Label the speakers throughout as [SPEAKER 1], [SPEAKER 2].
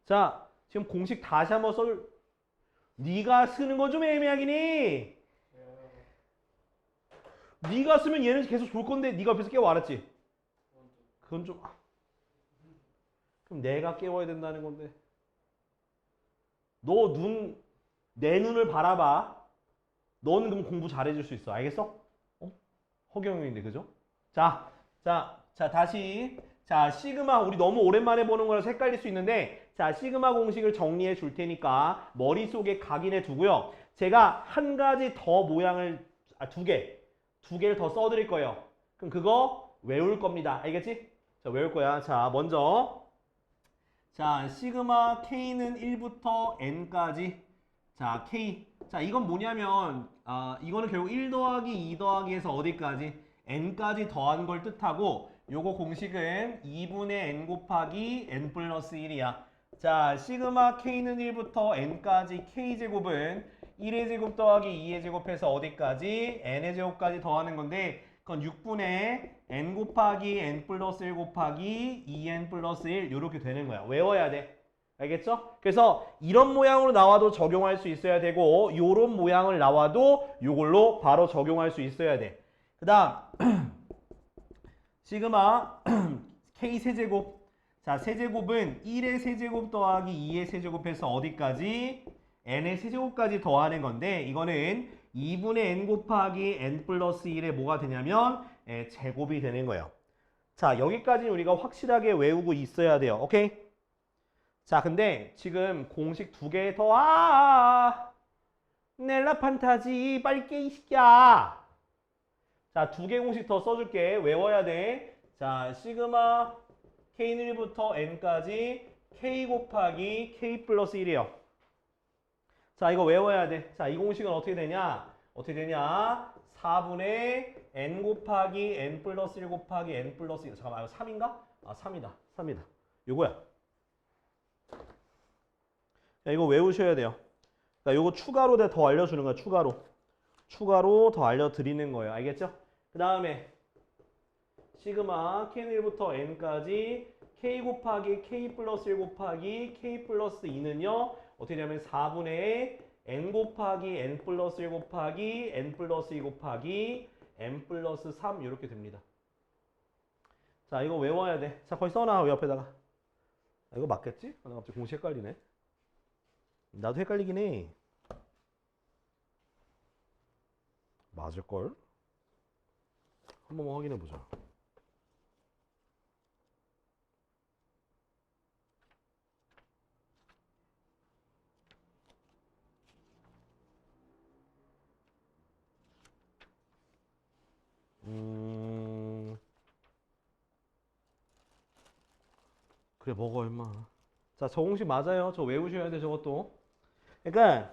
[SPEAKER 1] 자, 지금 공식 다시 한번 네가 쓰는 건 좀 애매하긴 해. 네가 쓰면 얘는 계속 좋을 건데 네가 옆에서 깨워 알았지? 그건 좀 그럼 내가 깨워야 된다는 건데. 너 내 눈을 바라봐. 너는 그럼 공부 잘해줄 수 있어. 알겠어? 어? 허경영인데 그죠? 자, 다시. 자, 시그마 우리 너무 오랜만에 보는 거라서 헷갈릴 수 있는데 자, 시그마 공식을 정리해 줄 테니까 머릿속에 각인해 두고요. 제가 한 가지 더 모양을 두 개를 더 써드릴 거예요. 그럼 그거 외울 겁니다. 알겠지? 자, 외울 거야. 자, 먼저 자, 시그마 K는 1부터 N까지 자, K. 자, 이건 뭐냐면, 이거는 결국 1 더하기 2 더하기에서 어디까지? N까지 더한 걸 뜻하고, 요거 공식은 2분의 N 곱하기 N 플러스 1이야. 자, 시그마 K는 1부터 N까지 K제곱은 1의 제곱 더하기 2의 제곱해서 어디까지? N의 제곱까지 더하는 건데, 그건 6분의 N 곱하기 N 플러스 1 곱하기 2N 플러스 1 이렇게 되는 거야. 외워야 돼. 알겠죠? 그래서 이런 모양으로 나와도 적용할 수 있어야 되고 요런 모양을 나와도 요걸로 바로 적용할 수 있어야 돼. 그 다음 시그마 K 세제곱 자 세제곱은 1의 세제곱 더하기 2의 세제곱해서 어디까지? N의 세제곱까지 더하는 건데 이거는 2분의 N 곱하기 N 플러스 1에 뭐가 되냐면 제곱이 되는 거예요. 자 여기까지는 우리가 확실하게 외우고 있어야 돼요. 오케이? 자, 근데 지금 공식 두 개 더, 넬라 판타지, 빨리 깨, 이 새끼야. 자, 두 개 공식 더 써줄게. 외워야 돼. 자, 시그마 K는 1부터 N까지 K 곱하기 K 플러스 1이에요. 자, 이거 외워야 돼. 자, 이 공식은 어떻게 되냐? 4분의 N 곱하기 N 플러스 1 곱하기 N 플러스 1. 잠깐만, 이거 3인가? 3이다. 요거야. 자, 이거 외우셔야 돼요. 자, 요거 추가로 더 알려주는 거야, 추가로 더 알려드리는 거예요. 알겠죠? 그 다음에 시그마 K는 1부터 N까지 K 곱하기 K 플러스 1 곱하기 K 플러스 2는요. 어떻게 되냐면 4분의 N 곱하기 N 플러스 1 곱하기 N 플러스 2 곱하기 N 플러스 3 이렇게 됩니다. 자, 이거 외워야 돼. 자, 거기 써놔, 옆에다가. 이거 맞겠지? 나 갑자기 공식 헷갈리네. 나도 헷갈리긴 해. 맞을걸? 한번 확인해보자. 그래, 먹어, 임마. 자, 저 공식 맞아요. 저 외우셔야 돼, 저것도. 그러니까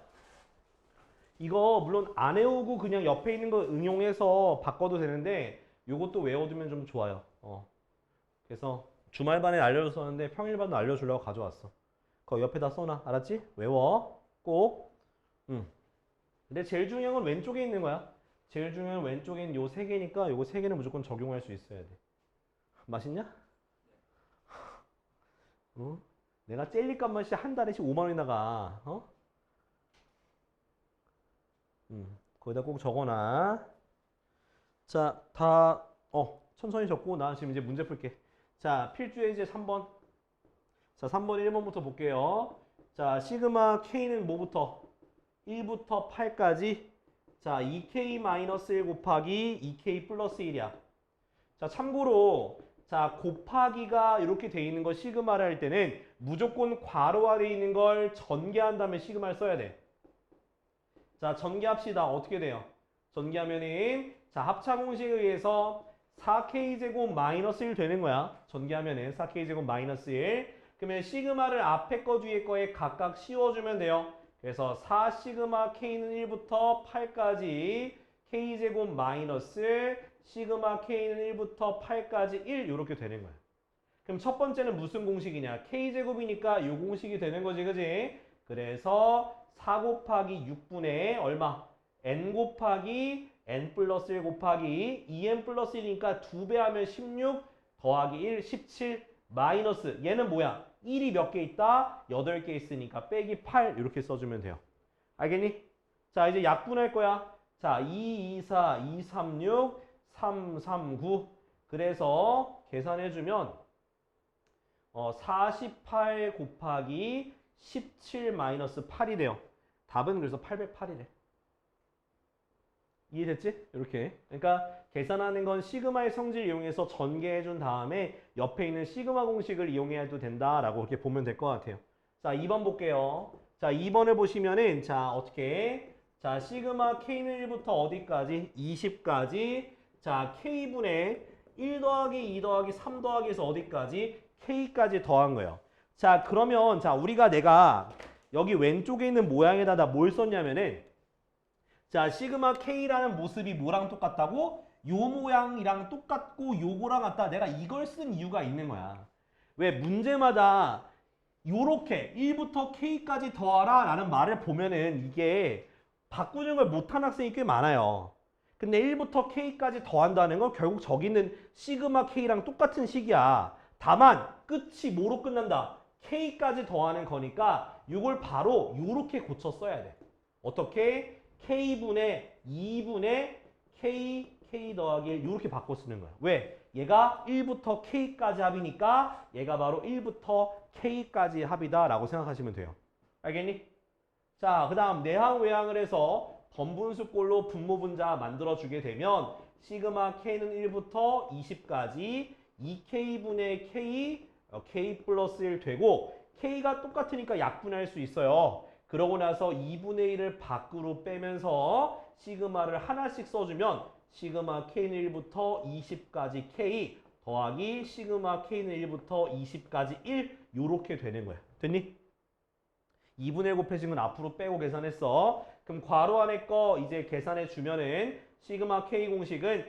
[SPEAKER 1] 이거 물론 안 외우고 그냥 옆에 있는 거 응용해서 바꿔도 되는데 요것도 외워두면 좀 좋아요. 그래서 주말반에 알려줬었는데 평일반도 알려주려고 가져왔어. 그거 옆에다 써놔. 알았지? 외워. 꼭. 근데 제일 중요한 건 왼쪽에 있는 거야. 제일 중요한 왼쪽에 있는 요 세 개니까 요거 세 개는 무조건 적용할 수 있어야 돼. 맛있냐? 내가 젤리값만 한 달에씩 5만 원이 나가. 거기다 꼭 적어놔. 자, 천천히 적고 나 지금 이제 문제 풀게. 자, 필주의 이제 3번. 자, 3번 1번부터 볼게요. 자, 시그마 K는 뭐부터? 1부터 8까지. 자, 2K-1 곱하기 2K 플러스 1이야. 자, 참고로 자, 곱하기가 이렇게 돼 있는 거 시그마를 할 때는 무조건 괄호화 돼 있는 걸 전개한 다음에 시그마를 써야 돼. 자, 전개합시다. 어떻게 돼요? 전개하면은 자, 합차 공식에 의해서 4K제곱 마이너스 1 되는 거야. 전개하면은 4K제곱 마이너스 1. 그러면 시그마를 앞에 거 뒤에 거에 각각 씌워주면 돼요. 그래서 4 시그마 K는 1부터 8까지 K제곱 마이너스 시그마 K는 1부터 8까지 1 이렇게 되는 거야. 그럼 첫 번째는 무슨 공식이냐? K제곱이니까 이 공식이 되는 거지, 그지? 그래서 4 곱하기 6분의 얼마? N 곱하기 N 플러스 1 곱하기 2N 플러스 1이니까 2배 하면 16 더하기 1, 17 마이너스 얘는 뭐야? 1이 몇 개 있다? 8개 있으니까 빼기 8 이렇게 써주면 돼요. 알겠니? 자, 이제 약분할 거야. 자, 2, 2, 4, 2, 3, 6, 3, 3, 9. 그래서 계산해주면 48 곱하기 17 마이너스 8이 돼요. 답은 그래서 808이래. 이해됐지? 이렇게. 그러니까 계산하는 건 시그마의 성질을 이용해서 전개해 준 다음에 옆에 있는 시그마 공식을 이용해도 된다라고 이렇게 보면 될 것 같아요. 자, 2번 볼게요. 자, 2번을 보시면은 자, 어떻게? 자, 시그마 K는 1부터 어디까지? 20까지. 자, K분의 1 더하기 2 더하기 3 더하기에서 어디까지? K까지 더한 거예요. 자, 그러면 자, 내가 여기 왼쪽에 있는 모양에다 뭘 썼냐면은 자, 시그마 K라는 모습이 뭐랑 똑같다고? 요 모양이랑 똑같고 요거랑 같다. 내가 이걸 쓴 이유가 있는 거야. 왜? 문제마다 요렇게 1부터 K까지 더하라 라는 말을 보면은 이게 바꾸는 걸 못한 학생이 꽤 많아요. 근데 1부터 K까지 더한다는 건 결국 저기 있는 시그마 K랑 똑같은 식이야. 다만 끝이 뭐로 끝난다? K까지 더하는 거니까 이걸 바로 요렇게 고쳐 써야 돼. 어떻게? K분의 2분의 K 더하기 1 이렇게 바꿔 쓰는 거야. 왜? 얘가 1부터 K까지 합이니까 얘가 바로 1부터 K까지 합이다 라고 생각하시면 돼요. 알겠니? 자, 그 다음 내항 외항을 해서 번분수꼴로 분모분자 만들어주게 되면 시그마 K는 1부터 20까지 2K분의 K 플러스 1 되고 K가 똑같으니까 약분할 수 있어요. 그러고 나서 2분의 1을 밖으로 빼면서 시그마를 하나씩 써주면 시그마 K는 1부터 20까지 K 더하기 시그마 K는 1부터 20까지 1 요렇게 되는 거야. 됐니? 2분의 1 곱해진 건 앞으로 빼고 계산했어. 그럼 괄호 안에 거 이제 계산해 주면은 시그마 K 공식은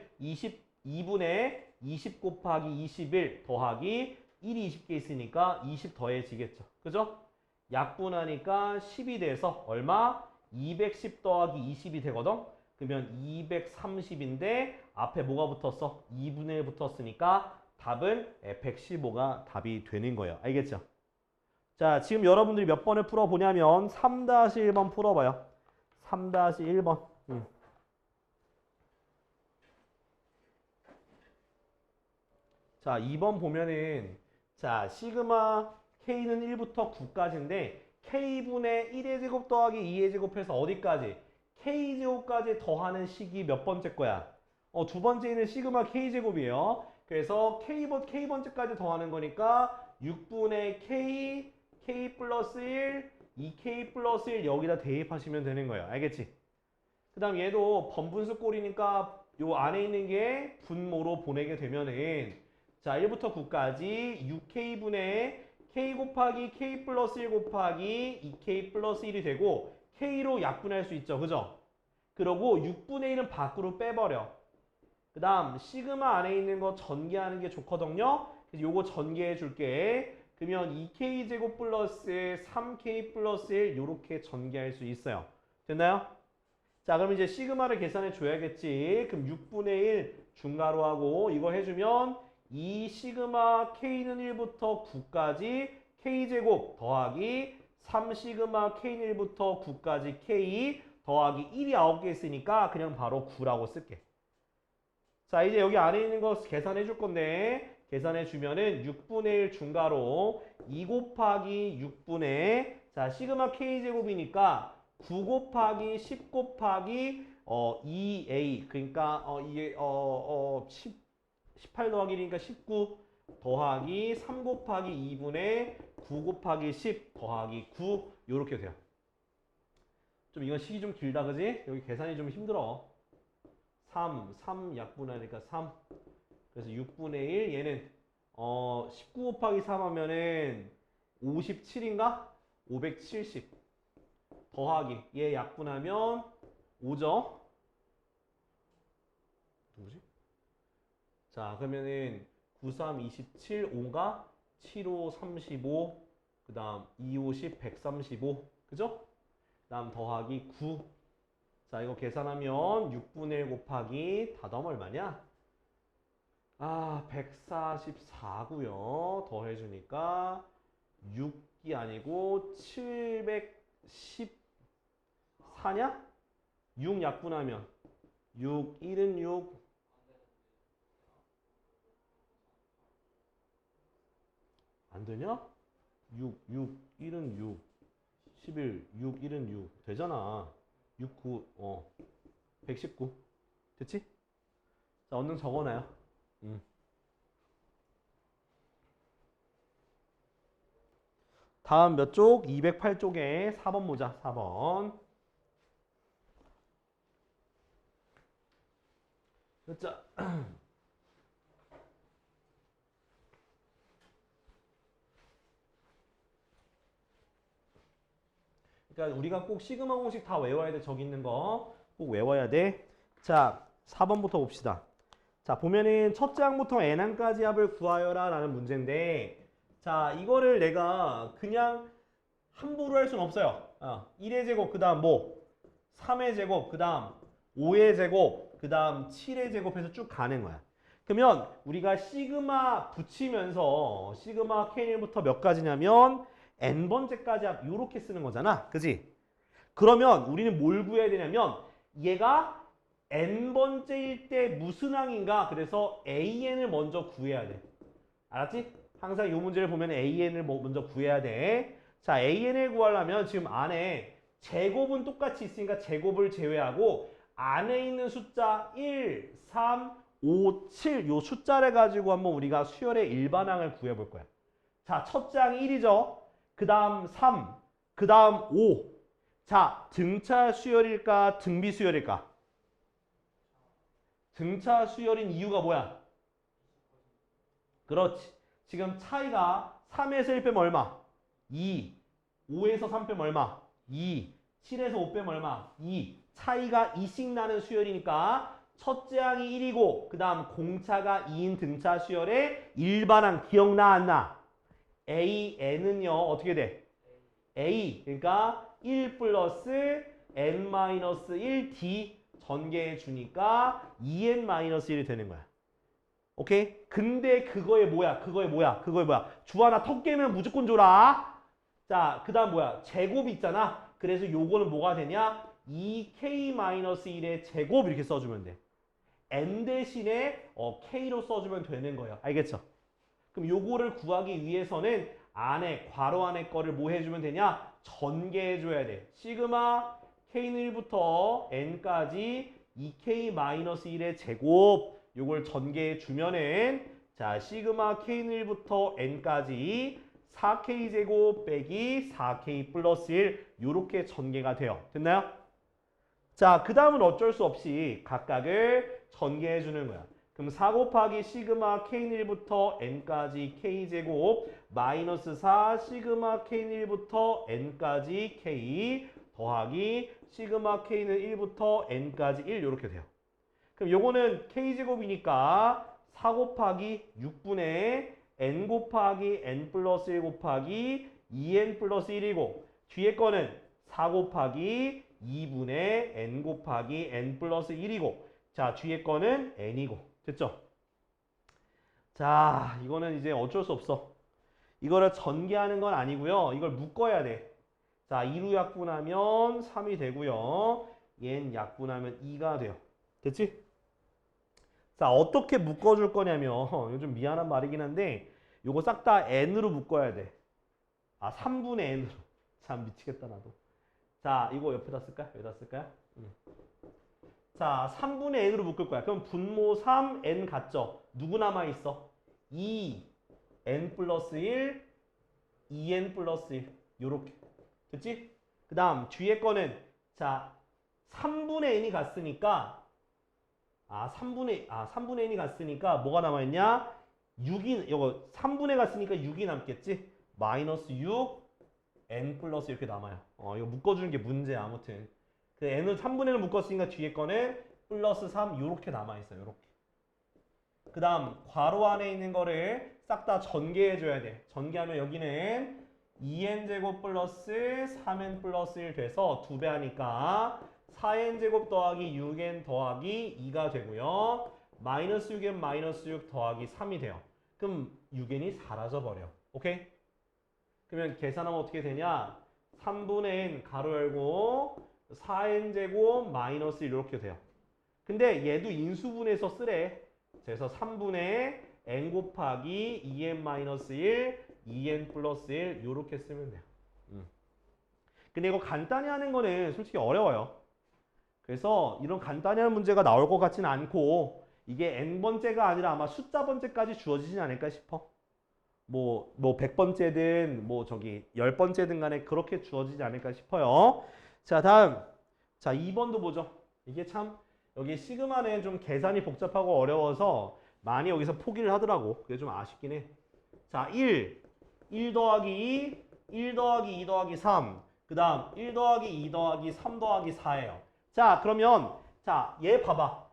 [SPEAKER 1] 2분의 20 곱하기 21 더하기 1이 20개 있으니까 20 더해지겠죠. 그죠? 약분하니까 10이 돼서 얼마? 210 더하기 20이 되거든? 그러면 230인데 앞에 뭐가 붙었어? 2분의 1 붙었으니까 답은 115가 답이 되는 거예요. 알겠죠? 자, 지금 여러분들이 몇 번을 풀어보냐면 3-1번 풀어봐요. 3-1번. 자, 2번 보면은 자, 시그마 K는 1부터 9까지인데 K분의 1의 제곱 더하기 2의 제곱해서 어디까지? K제곱까지 더하는 식이 몇 번째 거야? 두 번째는 시그마 K제곱이에요. 그래서 K번째까지 더하는 거니까 6분의 K 플러스 1, 2K 플러스 1 여기다 대입하시면 되는 거예요. 알겠지? 그 다음 얘도 번분수 꼴이니까 요 안에 있는 게 분모로 보내게 되면은 자, 1부터 9까지 6K분의 K 곱하기 K 플러스 1 곱하기 2K 플러스 1이 되고 K로 약분할 수 있죠. 그죠? 그러고 6분의 1은 밖으로 빼버려. 그 다음 시그마 안에 있는 거 전개하는 게 좋거든요. 그래서 요거 전개해 줄게. 그러면 2K제곱 플러스 3K 플러스 1 요렇게 전개할 수 있어요. 됐나요? 자, 그럼 이제 시그마를 계산해 줘야겠지. 그럼 6분의 1 중괄호 하고 이거 해주면 2 시그마 K는 1부터 9까지 K제곱 더하기 3 시그마 K는 1부터 9까지 K 더하기 1이 9개 있으니까 그냥 바로 9라고 쓸게. 자, 이제 여기 안에 있는 거 계산해 줄 건데 계산해 주면은 6분의 1 중괄호 2 곱하기 6분의 자, 시그마 K제곱이니까 9 곱하기 10 곱하기 2A 그러니까 이게 18 더하기 1이니까 19 더하기 3 곱하기 2분의 9 곱하기 10 더하기 9 요렇게 돼요. 좀 이건 식이 좀 길다 그지? 여기 계산이 좀 힘들어. 3 약분하니까 3 그래서 6분의 1 얘는 19 곱하기 3 하면은 57인가? 570 더하기 얘 약분하면 5죠? 누구지? 자, 그러면은 9, 3, 27, 5가 7, 5, 35, 그 다음 2, 5, 10, 135, 그죠? 그 다음 더하기 9. 자, 이거 계산하면 6분의 1 곱하기 다 더하면 얼마냐? 144고요. 더해주니까 6이 아니고 714냐? 6 약분하면 6, 1은 6 안 되냐? 6, 1은 6 11, 6, 1은 6 되잖아. 6, 9, 119 됐지? 자, 얼른 적어놔요. 다음 몇 쪽? 208쪽에 4번 보자. 4번. 자, 그러니까 우리가 꼭 시그마 공식 다 외워야 돼. 저기 있는 거 꼭 외워야 돼. 자, 4번부터 봅시다. 자, 보면은 첫째 항부터 n항까지 합을 구하여라 라는 문제인데, 자, 이거를 내가 그냥 함부로 할 수는 없어요. 1의 제곱, 그 다음 뭐 3의 제곱, 그 다음 5의 제곱, 그 다음 7의 제곱해서 쭉 가는 거야. 그러면 우리가 시그마 붙이면서 시그마 K1부터 몇 가지냐면 n번째까지 이렇게 쓰는 거잖아. 그지? 그러면 우리는 뭘 구해야 되냐면 얘가 n번째일 때 무슨 항인가? 그래서 an을 먼저 구해야 돼. 알았지? 항상 이 문제를 보면 an을 먼저 구해야 돼. 자, an을 구하려면 지금 안에 제곱은 똑같이 있으니까 제곱을 제외하고 안에 있는 숫자 1, 3, 5, 7 요 숫자를 가지고 한번 우리가 수열의 일반항을 구해볼 거야. 자, 첫째 항이 1이죠. 그 다음 3, 그 다음 5. 자, 등차 수열일까? 등비 수열일까? 등차 수열인 이유가 뭐야? 그렇지. 지금 차이가 3에서 1 빼면 얼마? 2. 5에서 3 빼면 얼마? 2. 7에서 5 빼면 얼마? 2. 차이가 2씩 나는 수열이니까 첫째 항이 1이고 그 다음 공차가 2인 등차 수열의 일반항 기억나 안 나? AN은요 어떻게 돼? A 그러니까 1 플러스 N-1 D 전개해 주니까 2N-1이 되는 거야. 오케이? 근데 그거에 뭐야? 주 하나 턱 깨면 무조건 줘라. 자, 그 다음 뭐야? 제곱이 있잖아. 그래서 요거는 뭐가 되냐? 2K-1의 제곱 이렇게 써주면 돼. N 대신에 K로 써주면 되는 거예요. 알겠죠? 그럼 요거를 구하기 위해서는 안에 괄호 안에 거를 뭐 해주면 되냐? 전개해줘야 돼. 시그마 K는 1부터 N까지 2K-1의 제곱 요걸 전개해 주면은 자 시그마 K는 1부터 N까지 4K 제곱 빼기 4K 플러스 1 요렇게 전개가 돼요. 됐나요? 자, 그 다음은 어쩔 수 없이 각각을 전개해 주는 거야. 그럼 4 곱하기 시그마 K는 1부터 N까지 K제곱 마이너스 4 시그마 K는 1부터 N까지 K 더하기 시그마 K는 1부터 N까지 1 이렇게 돼요. 그럼 요거는 K제곱이니까 4 곱하기 6분의 N 곱하기 N 플러스 1 곱하기 2N 플러스 1이고 뒤에 거는 4 곱하기 2분의 N 곱하기 N 플러스 1이고 자 뒤에 거는 N이고 됐죠? 자 이거는 이제 어쩔 수 없어. 이거를 전개하는 건 아니고요. 이걸 묶어야 돼. 자 2로 약분하면 3이 되고요. 얘는 약분하면 2가 돼요. 됐지? 자 어떻게 묶어줄 거냐면 이거 좀 미안한 말이긴 한데 요거 싹 다 N으로 묶어야 돼. 3분의 N으로. 참 미치겠다 나도. 자 이거 옆에다 쓸까? 여기다 쓸까요? 자 3분의 N으로 묶을 거야. 그럼 분모 3 N 같죠? 누구 남아있어? 2 N 플러스 1 2N 플러스 1 요렇게 됐지? 그 다음 뒤에 거는 자 3분의 N이 갔으니까 3분의 N이 갔으니까 뭐가 남아있냐? 6이 이거 3분의 갔으니까 6이 남겠지? 마이너스 6 N 플러스 이렇게 남아요. 이거 묶어주는 게 문제야 아무튼. 그 N을 3분의 1을 묶었으니까 뒤에 거는 플러스 3 이렇게 남아있어요. 이렇게. 그 다음 괄호 안에 있는 거를 싹 다 전개해줘야 돼. 전개하면 여기는 2n제곱 플러스 3n 플러스 1 돼서 2배 하니까 4n제곱 더하기 6n 더하기 2가 되고요. 마이너스 6n 마이너스 6 더하기 3이 돼요. 그럼 6n이 사라져버려. 오케이? 그러면 계산하면 어떻게 되냐? 3분의 n 가로 열고 4n제곱 마이너스 1 이렇게 돼요. 근데 얘도 인수분해서 쓰래. 그래서 3분의 n 곱하기 2n 마이너스 1, 2n 플러스 1 이렇게 쓰면 돼요. 근데 이거 간단히 하는 거는 솔직히 어려워요. 그래서 이런 간단히 하는 문제가 나올 것 같지는 않고 이게 n번째가 아니라 아마 숫자 번째까지 주어지지 않을까 싶어. 뭐 100번째든 뭐 저기 10번째든 간에 그렇게 주어지지 않을까 싶어요. 자, 다음. 자, 2번도 보죠. 이게 참 여기 시그마는 좀 계산이 복잡하고 어려워서 많이 여기서 포기를 하더라고. 그게 좀 아쉽긴 해. 자, 1 더하기 2, 1 더하기 2 더하기 3. 그 다음 1 더하기 2 더하기 3 더하기 4예요. 자, 그러면 자, 얘 봐봐.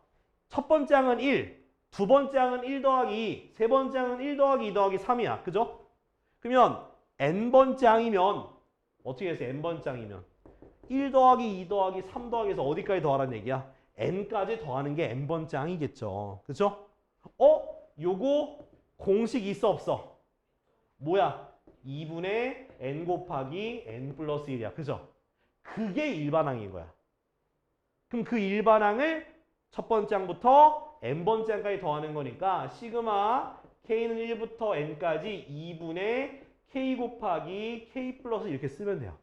[SPEAKER 1] 첫 번째 항은 1, 두 번째 항은 1 더하기 2, 세 번째 항은 1 더하기 2 더하기 3이야. 그죠? 그러면 n번째 항이면 어떻게 해서 n번째 항이면 1 더하기 2 더하기 3 더하기 해서 어디까지 더하라는 얘기야? n까지 더하는 게 n번째 항이겠죠. 그죠? 요거 공식 있어 없어? 뭐야? 2분의 n 곱하기 n 플러스 1이야. 그죠? 그게 일반항인 거야. 그럼 그 일반항을 첫 번째 항부터 n번째 항까지 더하는 거니까 시그마 k는 1부터 n까지 2분의 k 곱하기 k 플러스 이렇게 쓰면 돼요.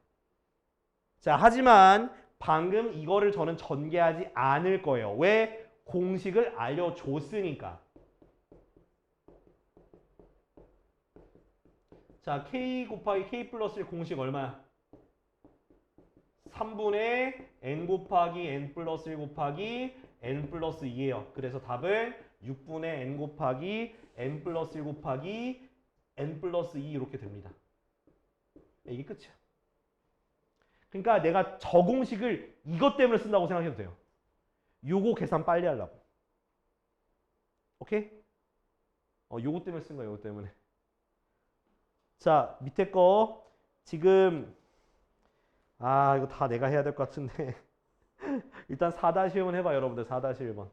[SPEAKER 1] 자, 하지만 방금 이거를 저는 전개하지 않을 거예요. 왜? 공식을 알려줬으니까. 자, k 곱하기 k 플러스 1 공식 얼마야? 3분의 n 곱하기 n 플러스 1 곱하기 n 플러스 2예요. 그래서 답은 6분의 n 곱하기 n 플러스 1 곱하기 n 플러스 2 이렇게 됩니다. 이게 끝이야. 그러니까 내가 저 공식을 이것 때문에 쓴다고 생각해도 돼요. 요거 계산 빨리 하려고. 오케이? 요거 때문에 쓴 거예요. 요거 때문에. 자, 밑에 거 지금 이거 다 내가 해야 될 것 같은데 일단 4-1번 해봐 여러분들. 4-1번.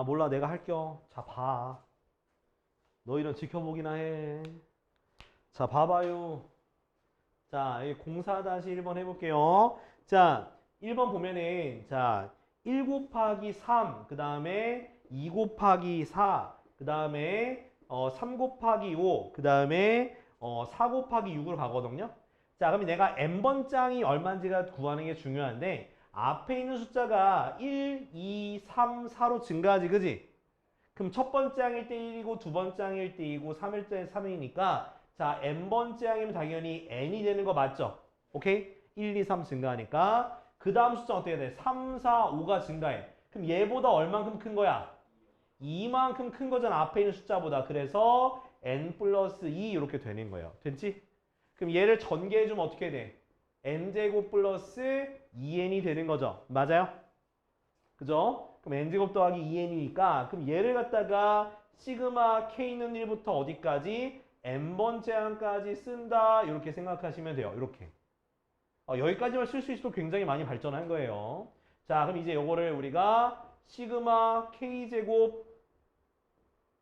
[SPEAKER 1] 몰라. 내가 할게요. 자, 봐. 너희는 지켜보기나 해. 자, 봐봐요. 자, 04-1번 해볼게요. 자, 1번 보면은 자, 1 곱하기 3, 그 다음에 2 곱하기 4, 그 다음에 3 곱하기 5, 그 다음에 4 곱하기 6으로 가거든요. 자, 그럼 내가 n번장이 얼마인지가 구하는 게 중요한데 앞에 있는 숫자가 1, 2, 3, 4로 증가하지, 그지? 그럼 첫 번째 항일 때 1이고 두 번째 항일 때 2고 3일 때 3이니까 자, n번째 항이면 당연히 n이 되는 거 맞죠? 오케이? 1, 2, 3 증가하니까 그 다음 숫자 어떻게 돼? 3, 4, 5가 증가해. 그럼 얘보다 얼만큼 큰 거야? 2만큼 큰 거잖아. 앞에 있는 숫자보다. 그래서 n 플러스 2 이렇게 되는 거예요. 됐지? 그럼 얘를 전개해주면 어떻게 돼? n제곱 플러스 2n이 되는 거죠. 맞아요? 그죠? 그럼 n제곱 더하기 2n이니까 그럼 얘를 갖다가 시그마 k는 1부터 어디까지? n번째 항까지 쓴다. 이렇게 생각하시면 돼요. 이렇게. 여기까지만 쓸 수 있어도 굉장히 많이 발전한 거예요. 자, 그럼 이제 요거를 우리가 시그마 k제곱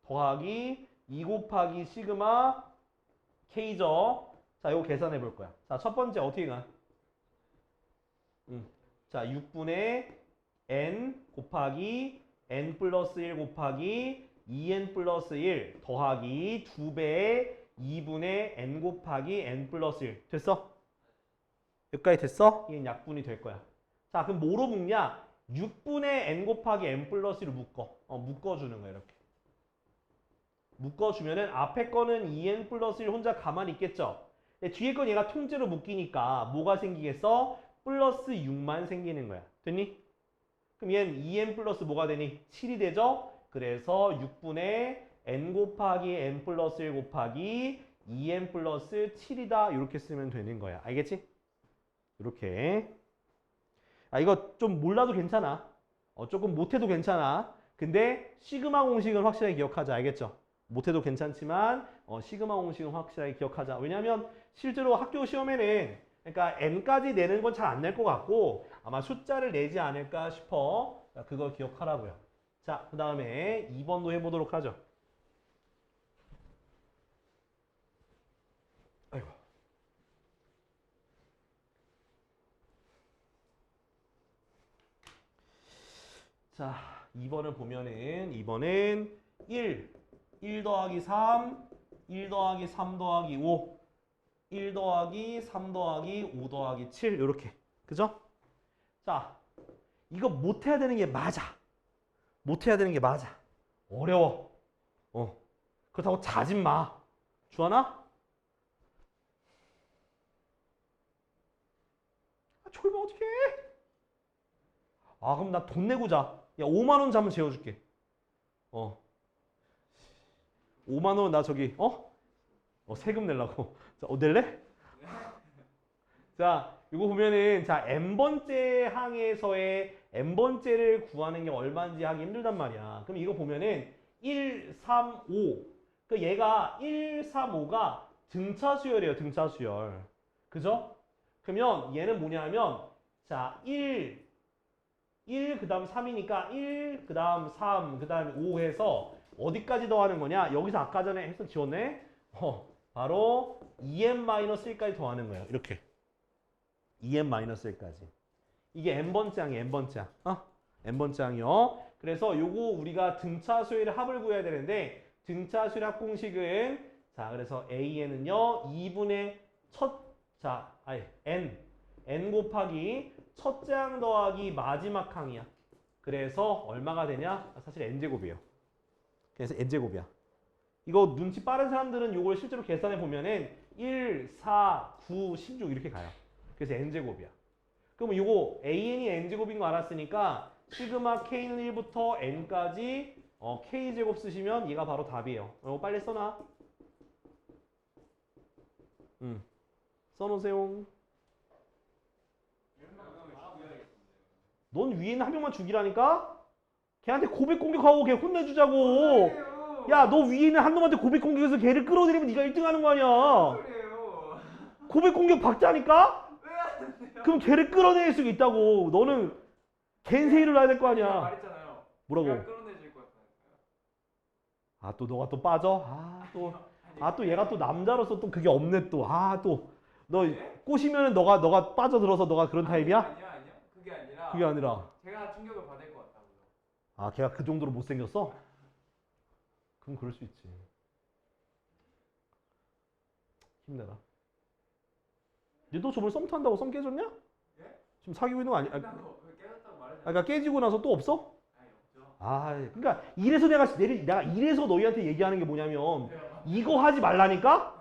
[SPEAKER 1] 더하기 2 곱하기 시그마 k죠. 자, 요거 계산해 볼 거야. 자, 첫 번째 어떻게 가? 자, 6분의 n 곱하기 n 플러스 1 곱하기 2n 플러스 1 더하기 2배의 2분의 n 곱하기 n 플러스 1. 됐어? 여기까지 됐어? 이게 약분이 될 거야. 자, 그럼 뭐로 묶냐? 6분의 n 곱하기 n 플러스 1을 묶어. 묶어주는 거야, 이렇게. 묶어주면은 앞에 거는 2n 플러스 1 혼자 가만히 있겠죠? 뒤에 건 얘가 통째로 묶이니까 뭐가 생기겠어? 플러스 6만 생기는 거야. 됐니? 그럼 얘는 2n 플러스 뭐가 되니? 7이 되죠? 그래서 6분의 n 곱하기 n 플러스 1 곱하기 2n 플러스 7이다. 이렇게 쓰면 되는 거야. 알겠지? 이렇게. 이거 좀 몰라도 괜찮아. 조금 못해도 괜찮아. 근데 시그마 공식은 확실하게 기억하자. 알겠죠? 못해도 괜찮지만 시그마 공식은 확실하게 기억하자. 왜냐하면 실제로 학교 시험에는 그러니까 n까지 내는 건 잘 안 낼 것 같고 아마 숫자를 내지 않을까 싶어. 그거 기억하라고요. 자, 그 다음에 2번도 해보도록 하죠. 아이고. 자, 2번을 보면은 2번은 1 더하기 3, 1 더하기 3 더하기 5, 1 더하기 3 더하기 5 더하기 7 이렇게. 그죠? 자, 이거 못해야 되는 게 맞아. 못해야 되는 게 맞아. 어려워. 그렇다고 자진 마. 주하나? 졸면 어떡해? 아, 그럼 나 돈 내고 자. 야, 5만 원 자면 재워줄게. 5만 원 나 저기 세금 내려고. 자, 낼래? 자, 이거 보면은 자 n번째 항에서의 n번째를 구하는 게 얼마인지 하기 힘들단 말이야. 그럼 이거 보면은 1, 3, 5. 그 얘가 1, 3, 5가 등차 수열이에요. 등차 수열. 그죠? 그러면 얘는 뭐냐면 자 1 그 다음 3이니까 1, 그 다음 3, 그 다음 5 해서 어디까지 더하는 거냐? 여기서 아까 전에 해서 지웠네? 바로 2n-1까지 더하는 거예요. 이렇게. 2n-1까지. 이게 n번째 항이 n번째 항. n번째 항이요. 그래서 요거 우리가 등차 수열의 합을 구해야 되는데 등차 수열 합 공식은 자, 그래서 an은요. 2분의 n 곱하기 첫째 항 더하기 마지막 항이야. 그래서 얼마가 되냐? 사실 n제곱이에요. 그래서 n제곱이야. 이거 눈치 빠른 사람들은 이걸 실제로 계산해 보면은 1, 4, 9, 16 이렇게 가요. 그래서 n제곱이야. 그럼 이거 an이 n제곱인 거 알았으니까 시그마 k는 1부터 n까지 k제곱 쓰시면 얘가 바로 답이에요. 이거 빨리 써놔. 써놓으세요. 넌 위에 있는 한 명만 죽이라니까? 걔한테 고백 공격하고 걔 혼내주자고. 야, 너 위에 있는 한 놈한테 고백 공격해서 걔를 끌어들이면 네가 1등 하는 거 아니야. 고백 공격 박자니까? 그럼 걔를 끌어낼 수 있다고. 너는 겐세이를 놔야 될 거 아니야.
[SPEAKER 2] 말했잖아요.
[SPEAKER 1] 뭐라고?
[SPEAKER 2] 끌어내줄 것 같다니까요.
[SPEAKER 1] 아, 또 너가 또 빠져? 또 얘가 또 남자로서 또 그게 없네 또. 너 꼬시면은 너가 빠져들어서 너가 그런 타입이야?
[SPEAKER 2] 아니야.
[SPEAKER 1] 그게 아니라.
[SPEAKER 2] 제가 충격을 받을 것 같다고요.
[SPEAKER 1] 아, 걔가 그 정도로 못생겼어? 그럼 그럴 수 있지. 힘내라. 너 저번에 썸 탄다고 썸 깨졌냐?
[SPEAKER 2] 예?
[SPEAKER 1] 지금 사귀고 있는 거 아니야?
[SPEAKER 2] 깨졌다고 말했잖아요.
[SPEAKER 1] 그러니까 깨지고 나서 또 없어?
[SPEAKER 2] 아니 없죠.
[SPEAKER 1] 그러니까 이래서 내가 이래서 너희한테 얘기하는 게 뭐냐면 이거 하지 말라니까?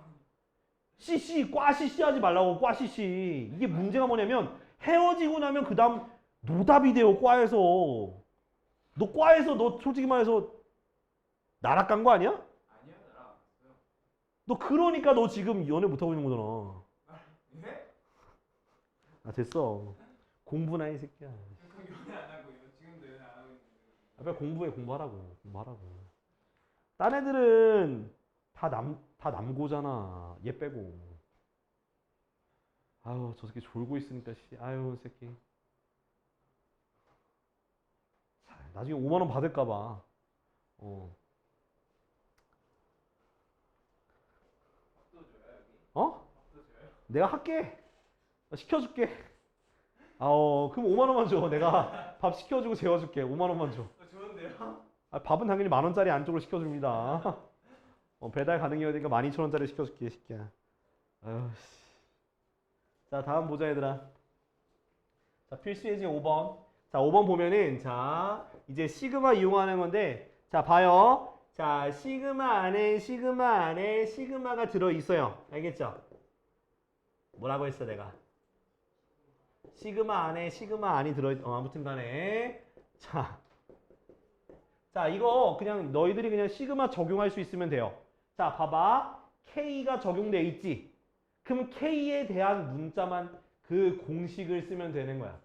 [SPEAKER 1] 과 CC 하지 말라고, 과 CC. 이게 문제가 뭐냐면 헤어지고 나면 그 다음 노답이 돼요, 과에서. 너 과에서 너 솔직히 말해서 나락 간 거 아니야?
[SPEAKER 2] 아니요, 나랑 안 했어요.
[SPEAKER 1] 너 그러니까 너 지금 연애 못하고 있는 거잖아.
[SPEAKER 2] 예?
[SPEAKER 1] 됐어. 공부나 이 새끼야.
[SPEAKER 2] 그럼 연애 안 하고요. 지금도 연애 안 하고 있는데.
[SPEAKER 1] 빨리 공부하라고. 딴 애들은 다 남고잖아. 얘 빼고. 아유, 저 새끼 졸고 있으니까 아유, 새끼. 자, 나중에 5만 원 받을까 봐.
[SPEAKER 2] 밥도 줘요 여기? 밥도 줘요?
[SPEAKER 1] 내가 할게. 시켜줄게. 그럼 5만 원만 줘. 내가 밥 시켜주고 재워줄게. 5만 원만 줘.
[SPEAKER 2] 좋은데요?
[SPEAKER 1] 밥은 당연히 10,000원짜리 안쪽으로 시켜줍니다. 배달 가능해야 되니까 12,000원짜리 시켜줄게, 새끼야. 아유, 씨. 자, 다음 보자, 얘들아. 자, 필수 예제 5번. 자, 5번 보면은, 자, 이제 시그마 이용하는 건데, 자, 봐요. 자, 시그마 안에 시그마가 들어있어요. 알겠죠? 뭐라고 했어, 내가? 시그마 안에 시그마 안이 아무튼 간에. 자, 이거 그냥 너희들이 그냥 시그마 적용할 수 있으면 돼요. 자, 봐봐. K가 적용돼 있지? 그럼 K에 대한 문자만 그 공식을 쓰면 되는 거야.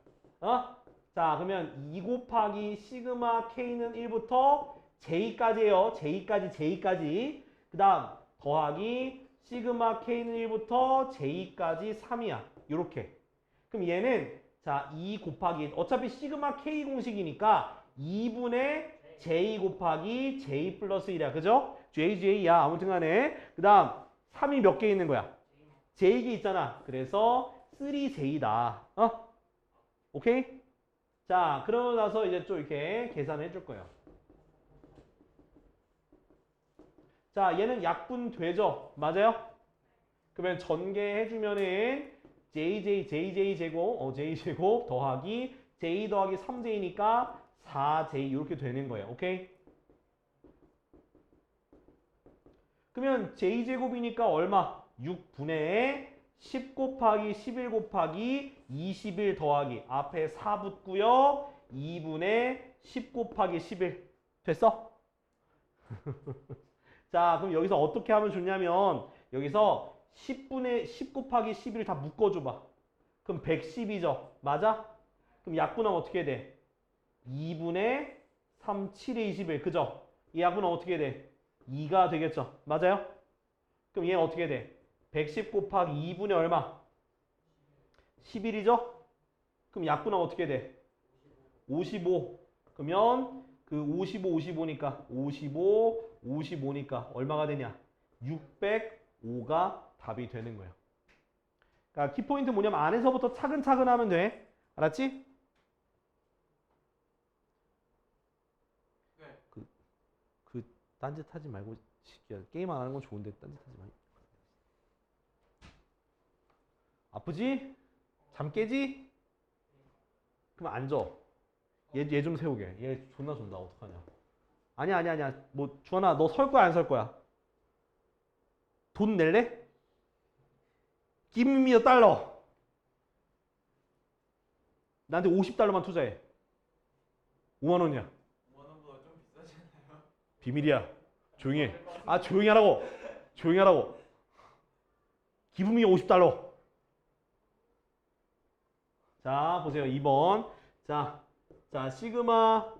[SPEAKER 1] 자, 그러면 2 곱하기 시그마 K는 1부터 J까지예요. J까지. 그 다음 더하기 시그마 K는 1부터 J까지 3이야. 요렇게. 그럼 얘는 자, 2 곱하기 어차피 시그마 K 공식이니까 2분의 j 곱하기 j 플러스 1이야. 그죠? j야. 아무튼 간에. 그 다음 3이 몇 개 있는 거야? j개 있잖아. 그래서 3j다. 오케이? 자, 그러고 나서 이제 좀 이렇게 계산해 줄 거예요. 자, 얘는 약분 되죠? 맞아요? 그러면 전개해 주면은 jj 제곱 더하기 j 더하기 3j니까 4j 이렇게 되는 거예요. 오케이? 그러면 j제곱이니까 얼마? 6분의 10 곱하기 11 곱하기 21 더하기 앞에 4 붙고요. 2분의 10 곱하기 11 됐어? 자, 그럼 여기서 어떻게 하면 좋냐면 여기서 10분의 10 곱하기 11 다 묶어줘봐. 그럼 110이죠. 맞아? 그럼 약분하면 어떻게 돼? 2분의 3, 7의 21. 그죠? 이 약분하면 어떻게 돼? 2가 되겠죠. 맞아요? 그럼 얘는 어떻게 돼? 110 곱하기 2분의 얼마? 11이죠? 그럼 약분하면 어떻게 돼? 55. 그러면 그 55, 55니까 55, 55니까 얼마가 되냐? 605가 답이 되는 거예요. 그러니까 키포인트 뭐냐면 안에서부터 차근차근 하면 돼. 알았지?
[SPEAKER 2] 네.
[SPEAKER 1] 그 딴짓하지 말고 시키야. 게임 안 하는 건 좋은데 딴짓하지 말고. 아프지? 잠 깨지? 그럼 앉아. 얘 좀 세우게. 얘 존나 존다. 어떡하냐. 아니야. 뭐 주원아 너 설 거야 안 설 거야? 돈 낼래? Give me a dollar. 나한테 $50만 투자해. 5만 원이야.
[SPEAKER 2] 5만 원보다 좀 비싸지 않나요?
[SPEAKER 1] 비밀이야. 조용히 해. 아 조용히 하라고. 조용히 하라고. Give me $50. 자 보세요. 2번. 자 시그마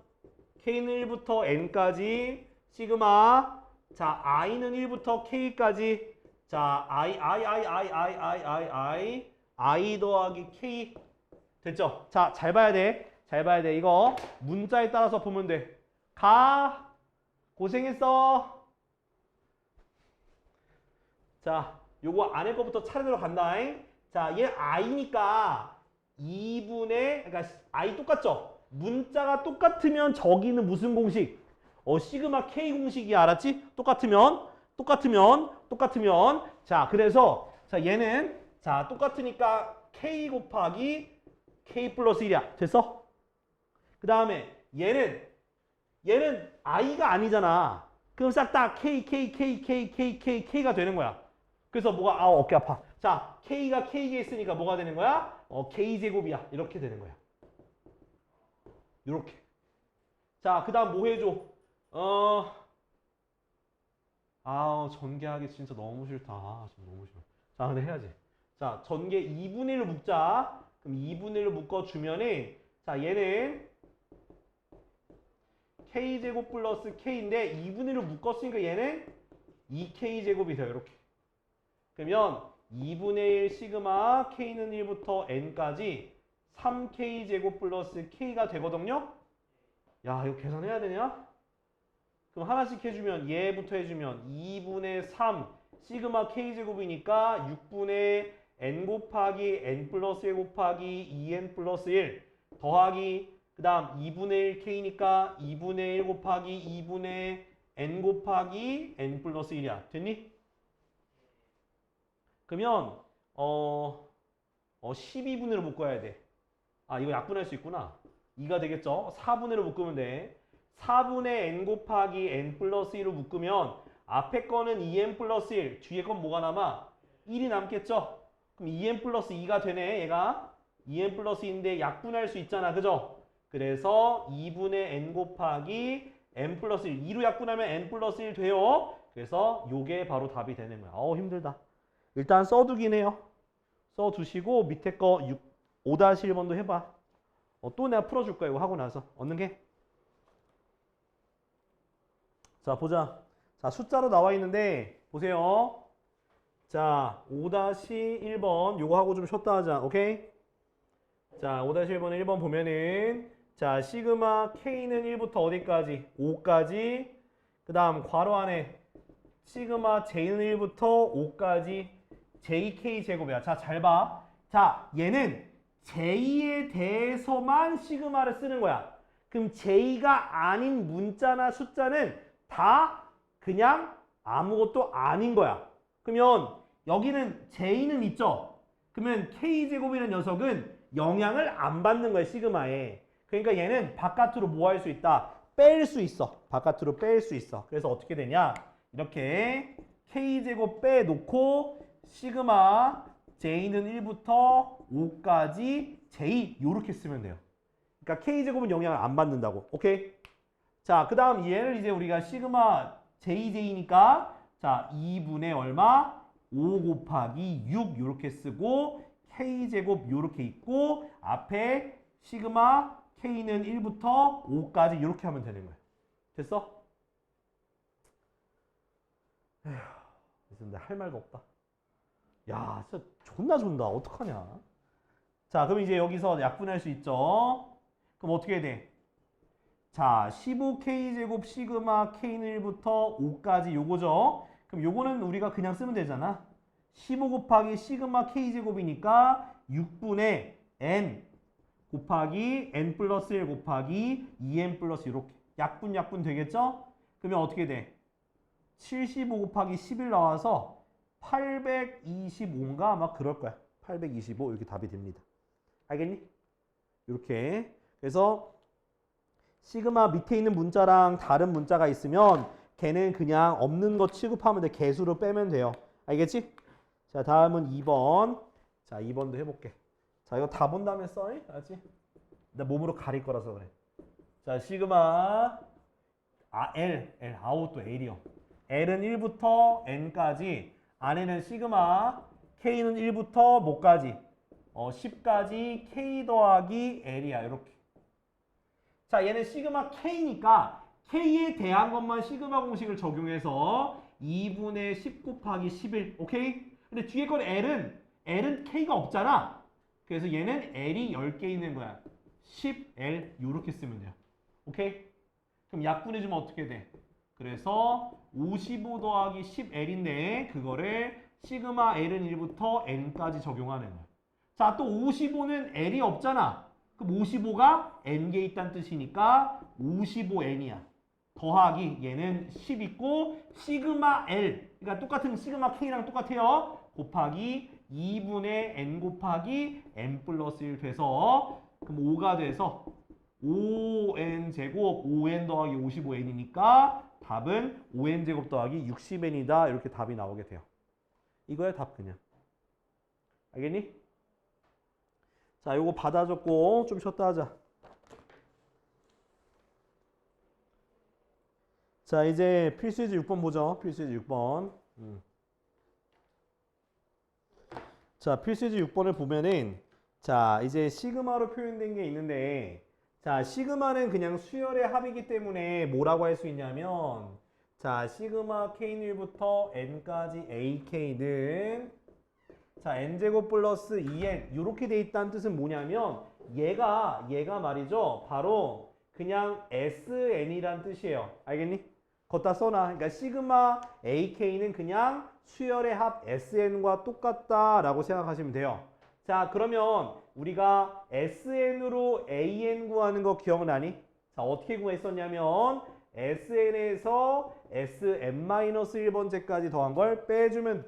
[SPEAKER 1] K는 1부터 N까지 시그마 자 I는 1부터 K까지 자 I 더하기 K 됐죠? 자 잘 봐야 돼. 잘 봐야 돼. 이거 문자에 따라서 보면 돼. 가 고생했어. 자 요거 안에 거부터 차례대로 간다잉. 자 얘 I니까 2분의 그러니까 I 똑같죠? 문자가 똑같으면 저기는 무슨 공식? 시그마 K 공식이 알았지? 똑같으면 자 그래서 자 얘는 자 똑같으니까 K 곱하기 K 플러스 1이야. 됐어? 그 다음에 얘는 I가 아니잖아. 그럼 싹 다 K가 되는 거야. 그래서 뭐가 어깨 아파. 자 K가 K에 있으니까 뭐가 되는 거야? K제곱이야. 이렇게 되는 거야. 이렇게. 자, 그 다음 뭐 해줘? 전개하기 진짜 너무 싫다. 진짜 너무 싫어. 자, 근데 해야지. 자, 전개 2분의 1로 묶자. 그럼 2분의 1로 묶어주면은, 자, 얘는 K제곱 플러스 K인데 2분의 1로 묶었으니까 얘는 2K제곱이 돼요. 이렇게. 그러면 2분의 1 시그마 K는 1부터 N까지 3K제곱 플러스 K가 되거든요? 야, 이거 계산해야 되냐? 그럼 하나씩 해주면, 얘부터 해주면 2분의 3 시그마 K제곱이니까 6분의 N 곱하기 N 플러스 1 곱하기 2N 플러스 1 더하기 그 다음 2분의 1 K니까 2분의 1 곱하기 2분의 N 곱하기 N 플러스 1이야. 됐니? 그러면 12분의로 묶어야 돼. 이거 약분할 수 있구나. 2가 되겠죠? 4분의로 묶으면 돼. 4분의 n 곱하기 n 플러스 1로 묶으면 앞에 거는 2n 플러스 1, 뒤에 건 뭐가 남아? 1이 남겠죠? 그럼 2n 플러스 2가 되네, 얘가. 2n 플러스 2인데 약분할 수 있잖아, 그죠? 그래서 2분의 n 곱하기 n 플러스 1, 2로 약분하면 n 플러스 1 돼요. 그래서 요게 바로 답이 되는 거야. 힘들다. 일단 써두긴 해요. 써두시고 밑에 거 5-1번도 해봐. 또 내가 풀어줄 거야. 이거 하고 나서. 얻는 게. 자, 보자. 자, 숫자로 나와 있는데 보세요. 자, 5-1번 요거 하고 좀 쉬었다 하자. 오케이? 자, 5-1번에 1번 보면은 자, 시그마 K는 1부터 어디까지? 5까지. 그 다음 괄호 안에 시그마 J는 1부터 5까지 JK 제곱이야. 자, 잘 봐. 자, 얘는 J에 대해서만 시그마를 쓰는 거야. 그럼 J가 아닌 문자나 숫자는 다 그냥 아무것도 아닌 거야. 그러면 여기는 J는 있죠? 그러면 K제곱이라는 녀석은 영향을 안 받는 거야, 시그마에. 그러니까 얘는 바깥으로 뭐 할 수 있다? 뺄 수 있어. 바깥으로 뺄 수 있어. 그래서 어떻게 되냐? 이렇게 K제곱 빼놓고 시그마 J는 1부터 5까지 J 요렇게 쓰면 돼요. 그러니까 K제곱은 영향을 안 받는다고. 오케이? 자, 그 다음 얘를 이제 우리가 시그마 JJ니까 자, 2분의 얼마? 5 곱하기 6 요렇게 쓰고 K제곱 요렇게 있고 앞에 시그마 K는 1부터 5까지 요렇게 하면 되는 거야. 됐어? 에휴, 근데 할 말도 없다. 야, 진짜 존나 존다. 어떡하냐. 자, 그럼 이제 여기서 약분할 수 있죠. 그럼 어떻게 해야 돼? 자, 15K제곱 시그마 K는 1부터 5까지 요거죠. 그럼 요거는 우리가 그냥 쓰면 되잖아. 15 곱하기 시그마 K제곱이니까 6분의 N 곱하기 N 플러스 1 곱하기 2N 플러스 이렇게. 약분 되겠죠? 그러면 어떻게 돼? 75 곱하기 11 나와서 825인가? 아마 그럴 거야. 825 이렇게 답이 됩니다. 알겠니? 이렇게. 그래서 시그마 밑에 있는 문자랑 다른 문자가 있으면 걔는 그냥 없는 거 취급하면 돼. 개수로 빼면 돼요. 알겠지? 자, 다음은 2번. 자, 2번도 해볼게. 자, 이거 다 본 다음에 써. 알지? 나 몸으로 가릴 거라서 그래. 자, 시그마 L 아웃 또 L이요. L은 1부터 N까지 안에는 시그마 K는 1부터 뭐까지? 10까지 K 더하기 L이야. 이렇게. 자, 얘는 시그마 K니까 K에 대한 것만 시그마 공식을 적용해서 2분의 10 곱하기 11. 오케이? 근데 뒤에 건 L은 K가 없잖아. 그래서 얘는 L이 10개 있는 거야. 10L 이렇게 쓰면 돼요. 오케이? 그럼 약분해주면 어떻게 돼? 그래서 55 더하기 10L인데 그거를 시그마 L은 1부터 N까지 적용하는 거야. 자, 또 55는 L이 없잖아. 그럼 55가 N개 있다는 뜻이니까 55N이야. 더하기 얘는 10 있고 시그마 L 그러니까 똑같은 시그마 K랑 똑같아요. 곱하기 2분의 N 곱하기 N 플러스 1 돼서 그럼 5가 돼서 5N 제곱 5N 더하기 55N이니까 답은 5N 제곱 더하기 60N이다. 이렇게 답이 나오게 돼요. 이거야 답 그냥. 알겠니? 자, 요거 받아줬고 좀 쉬었다 하자. 자, 이제 필수예제 6번 보죠. 필수예제 6번. 자, 필수예제 6번을 보면은 자, 이제 시그마로 표현된 게 있는데 자, 시그마는 그냥 수열의 합이기 때문에 뭐라고 할 수 있냐면 자, 시그마 K는 1부터 N까지 AK는 자, N제곱 플러스 2N 이렇게 돼 있다는 뜻은 뭐냐면 얘가 말이죠. 바로 그냥 SN이란 뜻이에요. 알겠니? 걷다 써놔. 그러니까 시그마 AK는 그냥 수열의 합 SN과 똑같다라고 생각하시면 돼요. 자, 그러면 우리가 SN으로 AN 구하는 거 기억나니? 자, 어떻게 구했었냐면 SN에서 SN-1번째까지 더한 걸 빼주면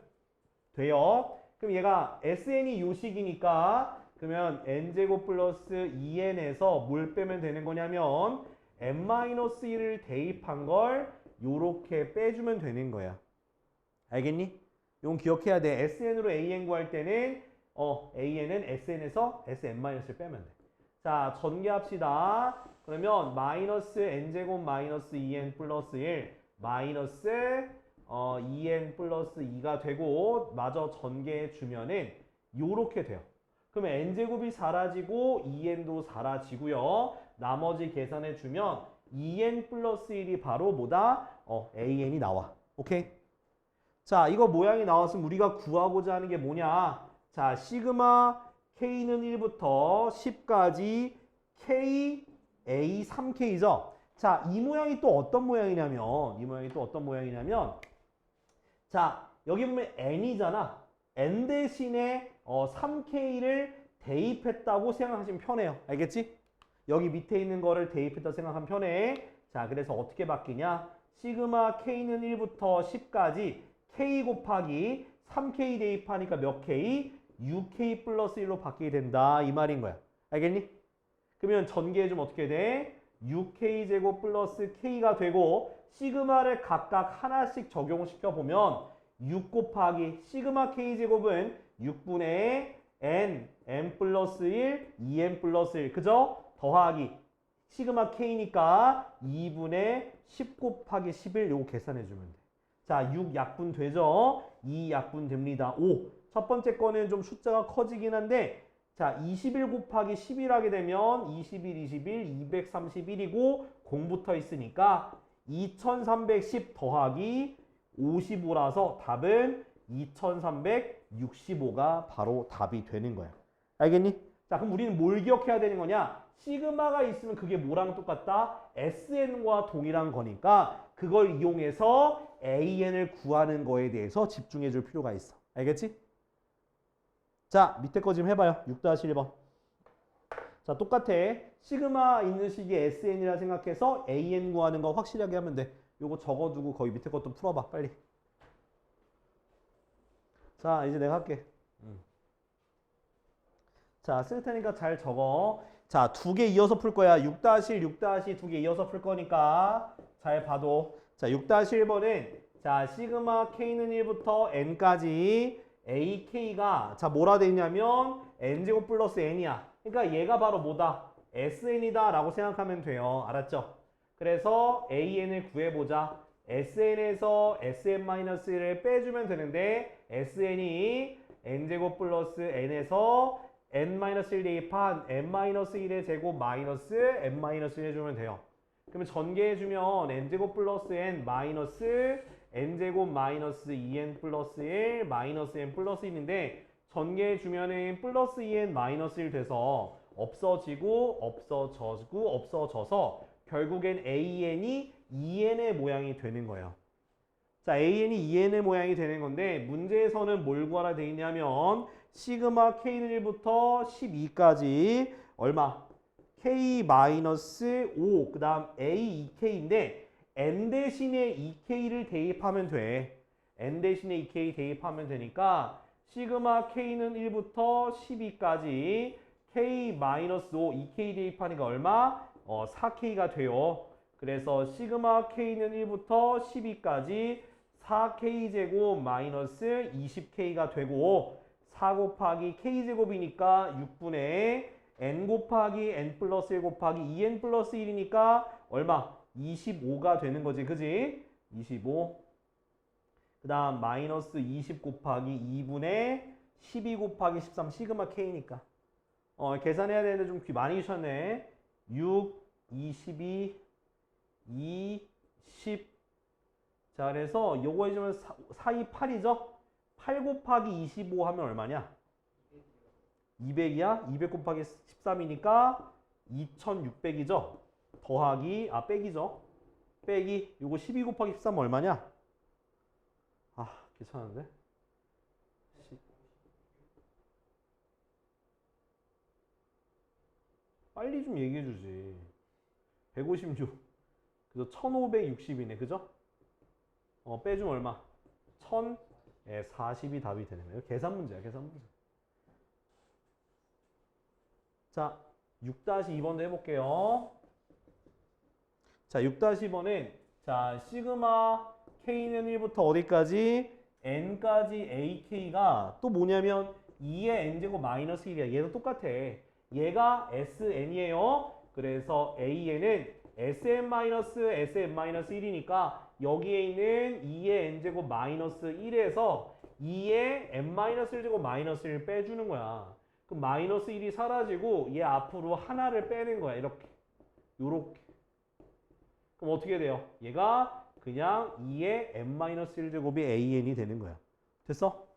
[SPEAKER 1] 돼요. 그럼 얘가 SN이 요식이니까 그러면 N제곱 플러스 2N에서 뭘 빼면 되는 거냐면 N-1을 대입한 걸 요렇게 빼주면 되는 거야. 알겠니? 이건 기억해야 돼. SN으로 AN 구할 때는 AN은 SN에서 SN-을 빼면 돼. 자, 전개합시다. 그러면 마이너스 N제곱 마이너스 2N 플러스 1 마이너스 2N 플러스 2가 되고 마저 전개해 주면은 요렇게 돼요. 그러면 N제곱이 사라지고 2N도 사라지고요. 나머지 계산해 주면 2N 플러스 1이 바로 뭐다? AN이 나와. 오케이? 자, 이거 모양이 나왔으면 우리가 구하고자 하는 게 뭐냐? 자, 시그마 K는 1부터 10까지 K A 3K죠. 자, 이 모양이 또 어떤 모양이냐면 자, 여기 보면 n이잖아. n 대신에 3K를 대입했다고 생각하시면 편해요. 알겠지? 여기 밑에 있는 거를 대입했다고 생각하면 편해. 자, 그래서 어떻게 바뀌냐? 시그마 K는 1부터 10까지 K 곱하기 3K 대입하니까 몇 K? 6K 플러스 1로 바뀌게 된다. 이 말인 거야. 알겠니? 그러면 전개해주면 어떻게 돼? 6K 제곱 플러스 K가 되고 시그마를 각각 하나씩 적용시켜 보면 6 곱하기 시그마 K 제곱은 6분의 n 플러스 1, 2n 플러스 1 그죠? 더하기 시그마 K니까 2분의 10 곱하기 11 요거 계산해 주면 돼. 자, 6 약분 되죠? 2 약분 됩니다. 5. 첫 번째 거는 좀 숫자가 커지긴 한데 자, 21 곱하기 11 하게 되면 21, 231이고 0 붙어 있으니까 2310 더하기 55라서 답은 2365가 바로 답이 되는 거야. 알겠니? 자, 그럼 우리는 뭘 기억해야 되는 거냐? 시그마가 있으면 그게 뭐랑 똑같다? SN과 동일한 거니까 그걸 이용해서 AN을 구하는 거에 대해서 집중해 줄 필요가 있어. 알겠지? 자, 밑에 거 지금 해봐요. 6-1번. 자, 똑같아. 시그마 있는 식이 SN이라 생각해서 AN 구하는 거 확실하게 하면 돼. 요거 적어두고 거기 밑에 것도 풀어봐. 빨리. 자, 이제 내가 할게. 자, 쓸 테니까 잘 적어. 자, 2개 이어서 풀 거야. 6-1, 2개 이어서 풀 거니까 잘 봐도. 자, 6-1번은 자, 시그마 K는 1부터 N까지 AK가 자, 뭐라 돼 있냐면 N제곱 플러스 N이야. 그러니까 얘가 바로 뭐다? SN이다 라고 생각하면 돼요. 알았죠? 그래서 AN을 구해보자. SN에서 SN-1을 빼주면 되는데 SN이 N제곱 플러스 N에서 N-1 대입한 N-1의 제곱 마이너스 N-1 해주면 돼요. 그러면 전개해주면 N제곱 플러스 N 마이너스 N제곱 마이너스 2N 플러스 1 마이너스 N 플러스 1인데 전개해주면은 플러스 2N 마이너스 1 돼서 없어져서 결국엔 AN이 2N의 모양이 되는 거예요. 자, AN이 2N의 모양이 되는 건데 문제에서는 뭘 구하라 돼 있냐면 시그마 K는 1부터 12까지 얼마? K-5 그 다음 A 2K인데 N 대신에 2K를 대입하면 돼. N 대신에 2K 대입하면 되니까 시그마 K는 1부터 12까지 K-5 2K 대입하니까 얼마? 4K가 돼요. 그래서 시그마 K는 1부터 12까지 4K제곱 마이너스 20K가 되고 4 곱하기 K제곱이니까 6분의 N 곱하기 N 플러스 1 곱하기 2N 플러스 1이니까 얼마? 25가 되는 거지. 그지? 25. 그 다음 마이너스 20 곱하기 2분의 12 곱하기 13 시그마 K니까. 계산해야 되는데 좀 귀 많이 주셨네. 6, 22, 2, 10. 자, 그래서 요거 해주면 4, 2, 8이죠? 8 곱하기 25 하면 얼마냐? 200이야? 200 곱하기 13이니까 2600이죠? 더하기, 빼기죠? 빼기, 요거 12 곱하기 13 얼마냐? 괜찮은데? 빨리 좀 얘기해주지. 156. 그래서 1560이네. 그죠? 빼주면 얼마? 1040이 답이 되는 거예요. 계산 문제야, 계산 문제. 자, 6-2번도 해볼게요. 자, 6-2번은 자, 시그마 K는 1부터 어디까지? N까지 AK가 또 뭐냐면 2의 N제곱 마이너스 1이야. 얘도 똑같아. 얘가 SN이에요. 그래서 AN은 SN-SN-1이니까 여기에 있는 2의 N제곱 마이너스 1에서 2의 N-1제곱 마이너스 1을 빼주는 거야. 그럼 마이너스 1이 사라지고 얘 앞으로 하나를 빼는 거야. 이렇게. 요렇게. 그럼 어떻게 돼요? 얘가 그냥 2의 N-1제곱이 AN이 되는 거야. 됐어?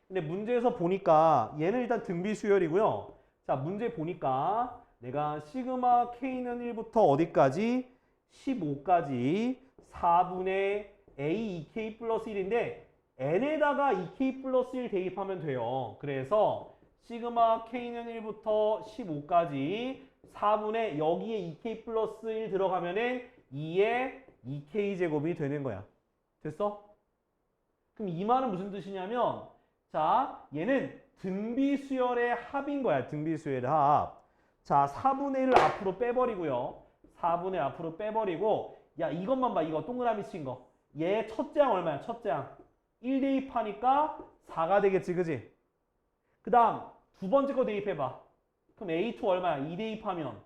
[SPEAKER 1] 근데 문제에서 보니까 얘는 일단 등비수열이고요. 자, 문제 보니까 내가 시그마 K는 1부터 어디까지? 15까지 4분의 A 2K 플러스 1인데 n에다가 2K 플러스 1 대입하면 돼요. 그래서 시그마 K는 1부터 15까지 4분의 여기에 2K 플러스 1 들어가면은 2의 2K 제곱이 되는 거야. 됐어? 그럼 이 말은 무슨 뜻이냐면 자 얘는 등비수열의 합인 거야. 등비수열의 합. 자 4분의 1을 앞으로 빼버리고요. 4분의 앞으로 빼버리고 야 이것만 봐. 이거 동그라미 친 거. 얘 첫째 항 얼마야? 첫째 항. 1 대입하니까 4가 되겠지. 그지? 그 다음 두 번째 거 대입해봐. 그럼 A2 얼마야? 2 대입하면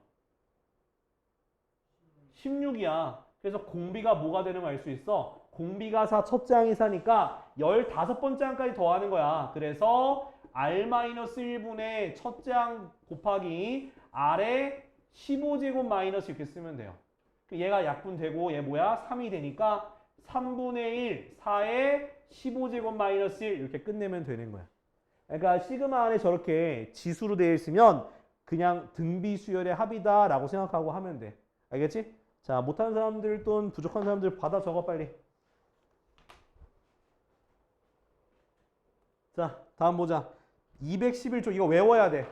[SPEAKER 1] 16이야. 그래서 공비가 뭐가 되는 거 알 수 있어? 공비가 4, 첫째 항이 4니까 15번째 항까지 더하는 거야. 그래서 R-1분의 첫째 항 곱하기 R의 15제곱 마이너스 이렇게 쓰면 돼요. 얘가 약분되고 얘 뭐야? 3이 되니까 3분의 1, 4의 15제곱 마이너스 1 이렇게 끝내면 되는 거야. 그러니까 시그마 안에 저렇게 지수로 되어 있으면 그냥 등비수열의 합이다 라고 생각하고 하면 돼. 알겠지? 자, 못하는 사람들 또는 부족한 사람들 받아 적어 빨리. 자, 다음 보자. 211조 이거 외워야 돼.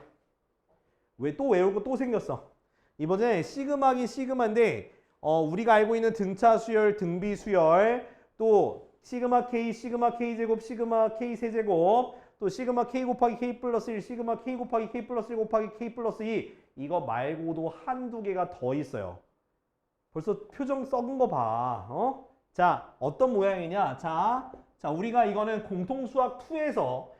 [SPEAKER 1] 왜 또 외울 거 또 생겼어. 이번에 시그마긴 시그마인데 우리가 알고 있는 등차 수열, 등비 수열, 또 시그마 K 제곱, 시그마 K 세제곱, 또 시그마 K 곱하기 K 플러스 1, 시그마 K 곱하기 K 플러스 1 곱하기 K 플러스 2 이거 말고도 한두 개가 더 있어요. 벌써 표정 썩은 거 봐. 자, 어떤 모양이냐? 자, 우리가 이거는 공통수학 2에서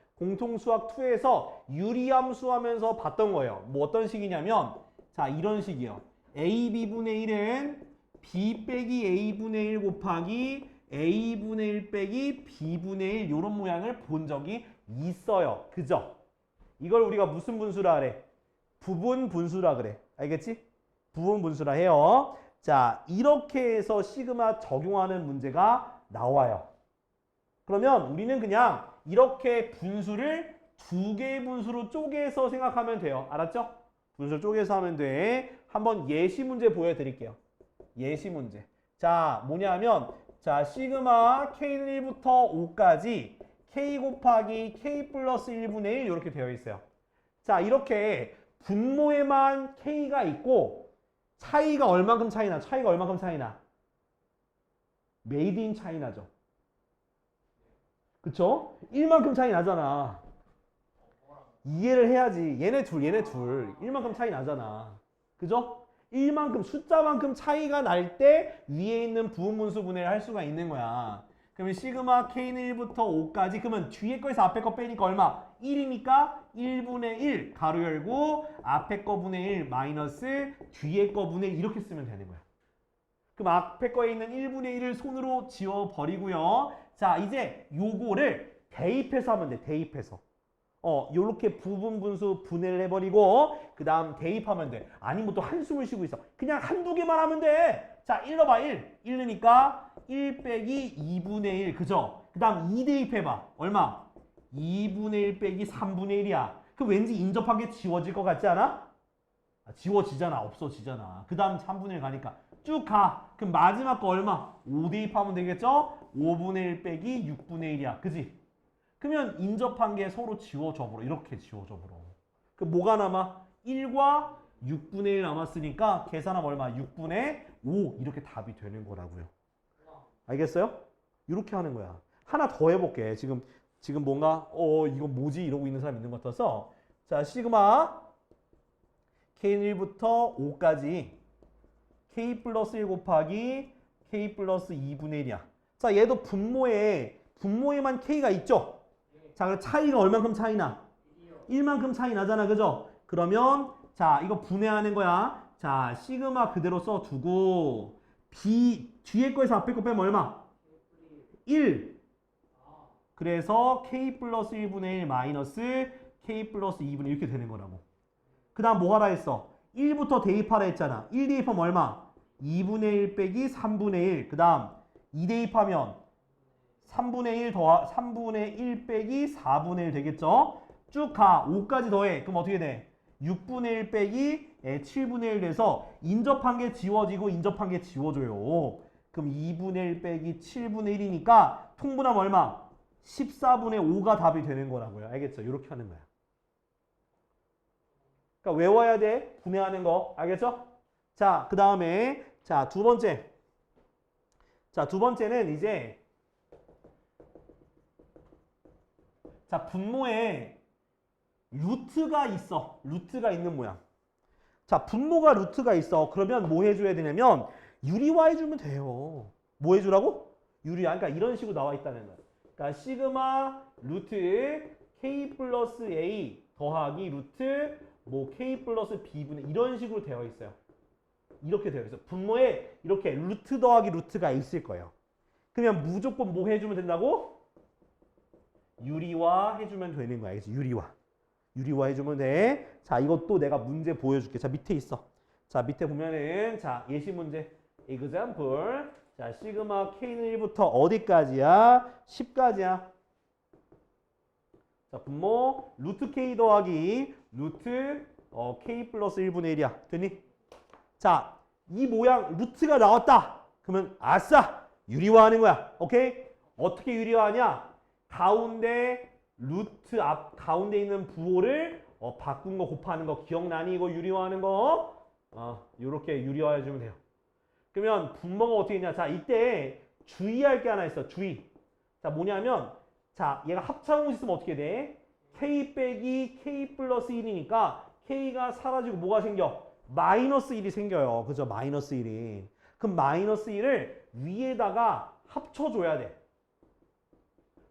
[SPEAKER 1] 유리함수 하면서 봤던 거예요. 뭐 어떤 식이냐면 자, 이런 식이요. AB분의 1은 B 빼기 A분의 1 곱하기 A분의 1 빼기 B분의 1 이런 모양을 본 적이 있어요. 그죠? 이걸 우리가 무슨 분수라 그래? 부분 분수라 그래. 알겠지? 부분 분수라 해요. 자, 이렇게 해서 시그마 적용하는 문제가 나와요. 그러면 우리는 그냥 이렇게 분수를 두 개의 분수로 쪼개서 생각하면 돼요. 알았죠? 분수를 쪼개서 하면 돼. 한번 예시 문제 보여드릴게요. 예시 문제. 자, 뭐냐면 자, 시그마 K는 1부터 5까지 K 곱하기 K 플러스 1분의 1 이렇게 되어 있어요. 자, 이렇게 분모에만 K가 있고 차이가 얼만큼 차이나? 차이가 얼만큼 차이나? 메이드 인 차이나죠. 그쵸? 1만큼 차이 나잖아. 이해를 해야지. 얘네 둘. 1만큼 차이 나잖아. 그죠? 1만큼, 숫자만큼 차이가 날 때 위에 있는 부분분수 분해를 할 수가 있는 거야. 그러면 시그마 K는 1부터 5까지 그러면 뒤에 거에서 앞에 거 빼니까 얼마? 1이니까 1분의 1 가로 열고 앞에 거 분의 1 마이너스 뒤에 거 분의 1 이렇게 쓰면 되는 거야. 그럼 앞에 거에 있는 1분의 1을 손으로 지워버리고요. 자, 이제 요거를 대입해서 하면 돼. 대입해서. 요렇게 부분 분수 분해를 해버리고 그 다음 대입하면 돼. 아니 뭐 또 한숨을 쉬고 있어. 그냥 한두 개만 하면 돼. 자, 1 넣어봐. 1 넣으니까 1 빼기 2분의 1 그죠? 그 다음 2 대입해봐. 얼마? 2분의 1 빼기 3분의 1이야. 그럼 왠지 인접한 게 지워질 것 같지 않아? 지워지잖아. 없어지잖아. 그 다음 3분의 1 가니까 쭉 가. 그럼 마지막 거 얼마? 5 대입하면 되겠죠? 5분의 1 빼기 6분의 1이야. 그지? 그러면 인접한 게 서로 지워져 버려. 이렇게 지워져 버려. 그럼 뭐가 남아? 1과 6분의 1 남았으니까 계산하면 얼마? 6분의 5 이렇게 답이 되는 거라고요. 알겠어요? 이렇게 하는 거야. 하나 더 해볼게. 지금 뭔가 이거 뭐지? 이러고 있는 사람 있는 것 같아서 자, 시그마 K는 1부터 5까지 K 플러스 1 곱하기 K 플러스 2분의 1이야. 자, 얘도 분모에만 K가 있죠? 자, 그럼 차이가 얼만큼 차이나? 1만큼 차이 나잖아. 그죠? 그러면 자, 이거 분해하는 거야. 자, 시그마 그대로 써두고 B 뒤에 거에서 앞에 거 빼면 얼마? 1. 그래서 K 플러스 1분의 1 마이너스 K 플러스 2분의 1 이렇게 되는 거라고. 그 다음 뭐 하라 했어? 1부터 대입하라 했잖아. 1 대입하면 얼마? 2분의 1 빼기 3분의 1. 그 다음 2 대입하면 3분의 1 빼기 4분의 1 되겠죠? 쭉 가. 5까지 더해. 그럼 어떻게 돼? 6분의 1 빼기 7분의 1 돼서 인접한 게 지워지고 인접한 게 지워져요. 그럼 2분의 1 빼기 7분의 1이니까 통분하면 얼마? 14분의 5가 답이 되는 거라고요. 알겠죠? 이렇게 하는 거야. 그러니까 외워야 돼. 분해하는 거. 알겠죠? 자, 그 다음에 자, 두 번째. 자, 두 번째는 이제 자, 분모에 루트가 있어. 루트가 있는 모양. 자, 분모가 루트가 있어. 그러면 뭐 해줘야 되냐면 유리화 해주면 돼요. 뭐 해주라고? 유리화. 그러니까 이런 식으로 나와 있다는 거야. 그러니까 시그마 루트 k 플러스 a 더하기 루트 뭐 k 플러스 b분의 이런 식으로 되어 있어요. 이렇게 되어 있어요. 분모에 이렇게 루트 더하기 루트가 있을 거예요. 그러면 무조건 뭐 해주면 된다고? 유리화 해주면 되는 거야. 알겠지? 유리화. 유리화 해주면 돼. 자, 이것도 내가 문제 보여줄게. 자, 밑에 있어. 자, 밑에 보면은 자, 예시 문제. example. 자, 시그마 k는 1부터 어디까지야? 10까지야. 자, 분모 루트 k 더하기 루트 k 플러스 1분의 1이야. 됐니? 자, 이 모양 루트가 나왔다. 그러면 아싸! 유리화하는 거야. 오케이? 어떻게 유리화하냐? 가운데 루트 앞 가운데 있는 부호를 바꾼 거 곱하는 거 기억나니? 이거 유리화하는 거? 요렇게 유리화해 주면 돼요. 그러면 분모가 어떻게 되냐? 자, 이때 주의할 게 하나 있어. 주의. 자, 뭐냐면 자, 얘가 합차공식 있으면 어떻게 돼? k 빼기 k 플러스 1이니까 k가 사라지고 뭐가 생겨? 마이너스 1이 생겨요. 그죠? 마이너스 1이. 그럼 마이너스 1을 위에다가 합쳐줘야 돼.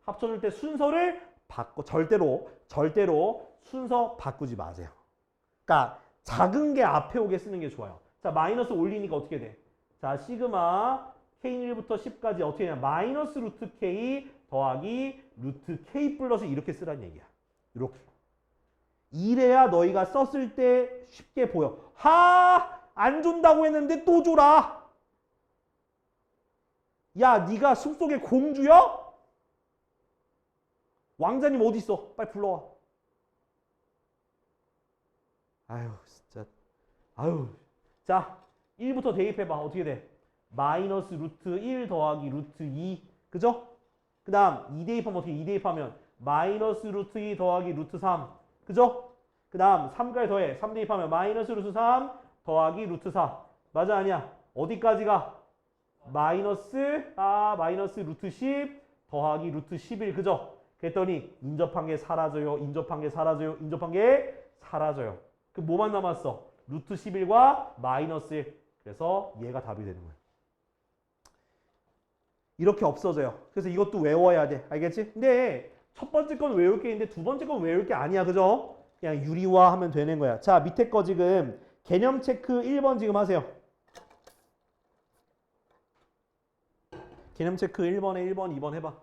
[SPEAKER 1] 합쳐줄 때 순서를 바꿔. 절대로 순서 바꾸지 마세요. 그러니까 작은 게 앞에 오게 쓰는 게 좋아요. 자, 마이너스 올리니까 어떻게 돼? 자, 시그마 k는 1부터 10까지 어떻게 되냐? 마이너스 루트 k 더하기 루트 k 플러스 이렇게 쓰라는 얘기야. 이렇게. 이래야 너희가 썼을 때 쉽게 보여. 안 준다고 했는데 또 줘라. 야, 네가 숲속의 공주야? 왕자님 어디 있어? 빨리 불러와. 아유, 진짜. 아유. 자, 1부터 대입해봐. 어떻게 돼? 마이너스 루트 1 더하기 루트 2. 그죠? 그 다음 2 대입하면 어떻게 2 대입하면 마이너스 루트 2 더하기 루트 3. 그죠? 그 다음 3까지 더해. 3 대입하면 마이너스 루트 3 더하기 루트 4. 맞아 아니야? 어디까지가? 마이너스 루트 10 더하기 루트 11. 그죠? 그랬더니 인접한 게 사라져요. 인접한 게 사라져요. 인접한 게 사라져요. 그 뭐만 남았어? 루트 11과 마이너스 1. 그래서 얘가 답이 되는 거예요. 이렇게 없어져요. 그래서 이것도 외워야 돼. 알겠지? 근데 첫 번째 건 외울 게 있는데 두 번째 건 외울 게 아니야. 그죠? 그냥 유리화하면 되는 거야. 자, 밑에 거 지금 개념 체크 1번 지금 하세요. 개념 체크 1번에 1번, 2번 해봐.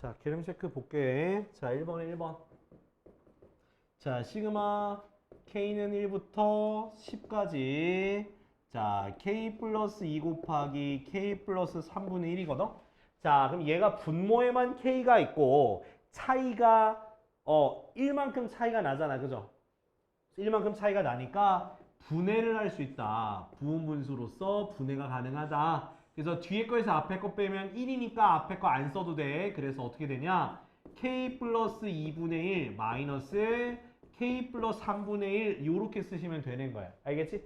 [SPEAKER 1] 자, 개념 체크 볼게. 자, 1번에 1번. 자, 시그마 k는 1부터 10까지. 자, k 플러스 2 곱하기 k 플러스 3분의 1이거든? 자, 그럼 얘가 분모에만 k가 있고 차이가 1만큼 차이가 나잖아. 그죠? 1만큼 차이가 나니까 분해를 할 수 있다. 부분분수로서 분해가 가능하다. 그래서 뒤에 거에서 앞에 거 빼면 1이니까 앞에 거 안 써도 돼. 그래서 어떻게 되냐? k 플러스 2분의 1 마이너스 k 플러스 3분의 1 이렇게 쓰시면 되는 거야. 알겠지?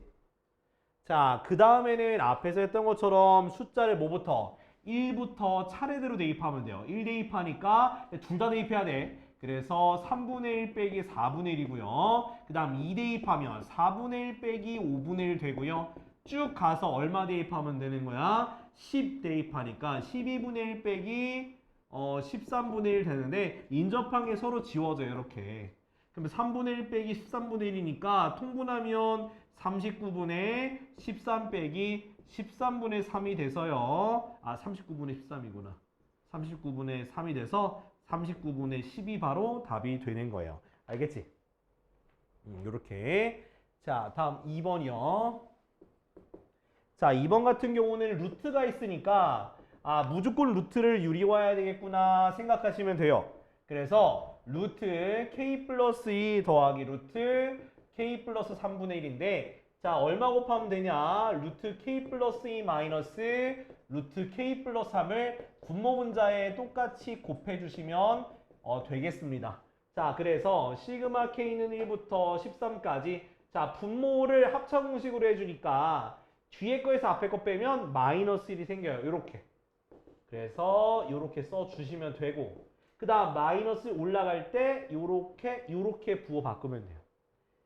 [SPEAKER 1] 자, 그 다음에는 앞에서 했던 것처럼 숫자를 뭐부터? 1부터 차례대로 대입하면 돼요. 1 대입하니까 둘 다 대입해야 돼. 그래서 3분의 1 빼기 4분의 1이고요. 그 다음 2 대입하면 4분의 1 빼기 5분의 1 되고요. 쭉 가서 얼마 대입하면 되는 거야? 10 대입하니까 12분의 1 빼기 13분의 1 되는데 인접한 게 서로 지워져요. 이렇게. 그러면 3분의 1 빼기 13분의 1이니까 통분하면 39분의 13 빼기 13분의 3이 돼서요. 39분의 13이구나. 39분의 3이 돼서 39분의 10이 바로 답이 되는 거예요. 알겠지? 요렇게. 자, 다음 2번이요. 자, 2번 같은 경우는 루트가 있으니까 무조건 루트를 유리화해야 되겠구나 생각하시면 돼요. 그래서 루트 k 플러스 2 더하기 루트 k 플러스 3분의 1인데 자 얼마 곱하면 되냐? 루트 k 플러스 2 마이너스 루트 k 플러스 3을 분모 분자에 똑같이 곱해주시면 되겠습니다. 자 그래서 시그마 k는 1부터 13까지 자 분모를 합차 공식으로 해주니까 뒤에 거에서 앞에 거 빼면 마이너스 1이 생겨요. 요렇게. 그래서 요렇게 써주시면 되고 그 다음 마이너스 올라갈 때 요렇게 부호 바꾸면 돼요.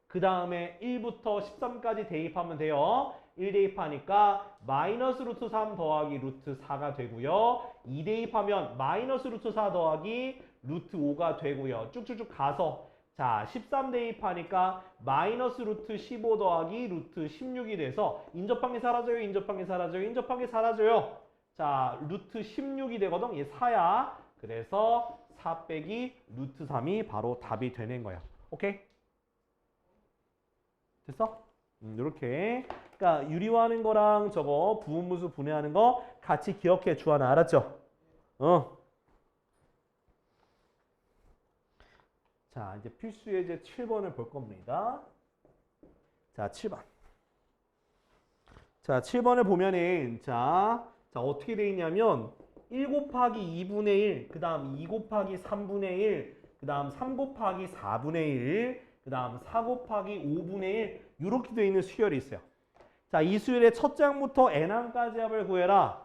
[SPEAKER 1] 그 다음에 1부터 13까지 대입하면 돼요. 1 대입하니까 마이너스 루트 3 더하기 루트 4가 되고요. 2 대입하면 마이너스 루트 4 더하기 루트 5가 되고요. 쭉쭉쭉 가서 자 13 대입하니까 마이너스 루트 15 더하기 루트 16이 돼서 인접한 게 사라져요. 인접한 게 사라져요. 인접한 게 사라져요. 자 루트 16이 되거든. 얘 4야. 그래서 4 빼기 루트 3이 바로 답이 되는 거야. 오케이? 됐어? 이렇게 그러니까 유리화하는 거랑 저거 부분무수 분해하는 거 같이 기억해 주하나 알았죠? 자 이제 필수 예제 7번을 볼 겁니다. 자 7번. 자 7번을 보면은 자 어떻게 돼 있냐면 1 곱하기 2분의 1, 그 다음 2 곱하기 3분의 1, 그 다음 3 곱하기 4분의 1, 그 다음 4 곱하기 5분의 1 이렇게 되어 있는 수열이 있어요. 자, 이 수열의 첫 장부터 n항까지 합을 구해라.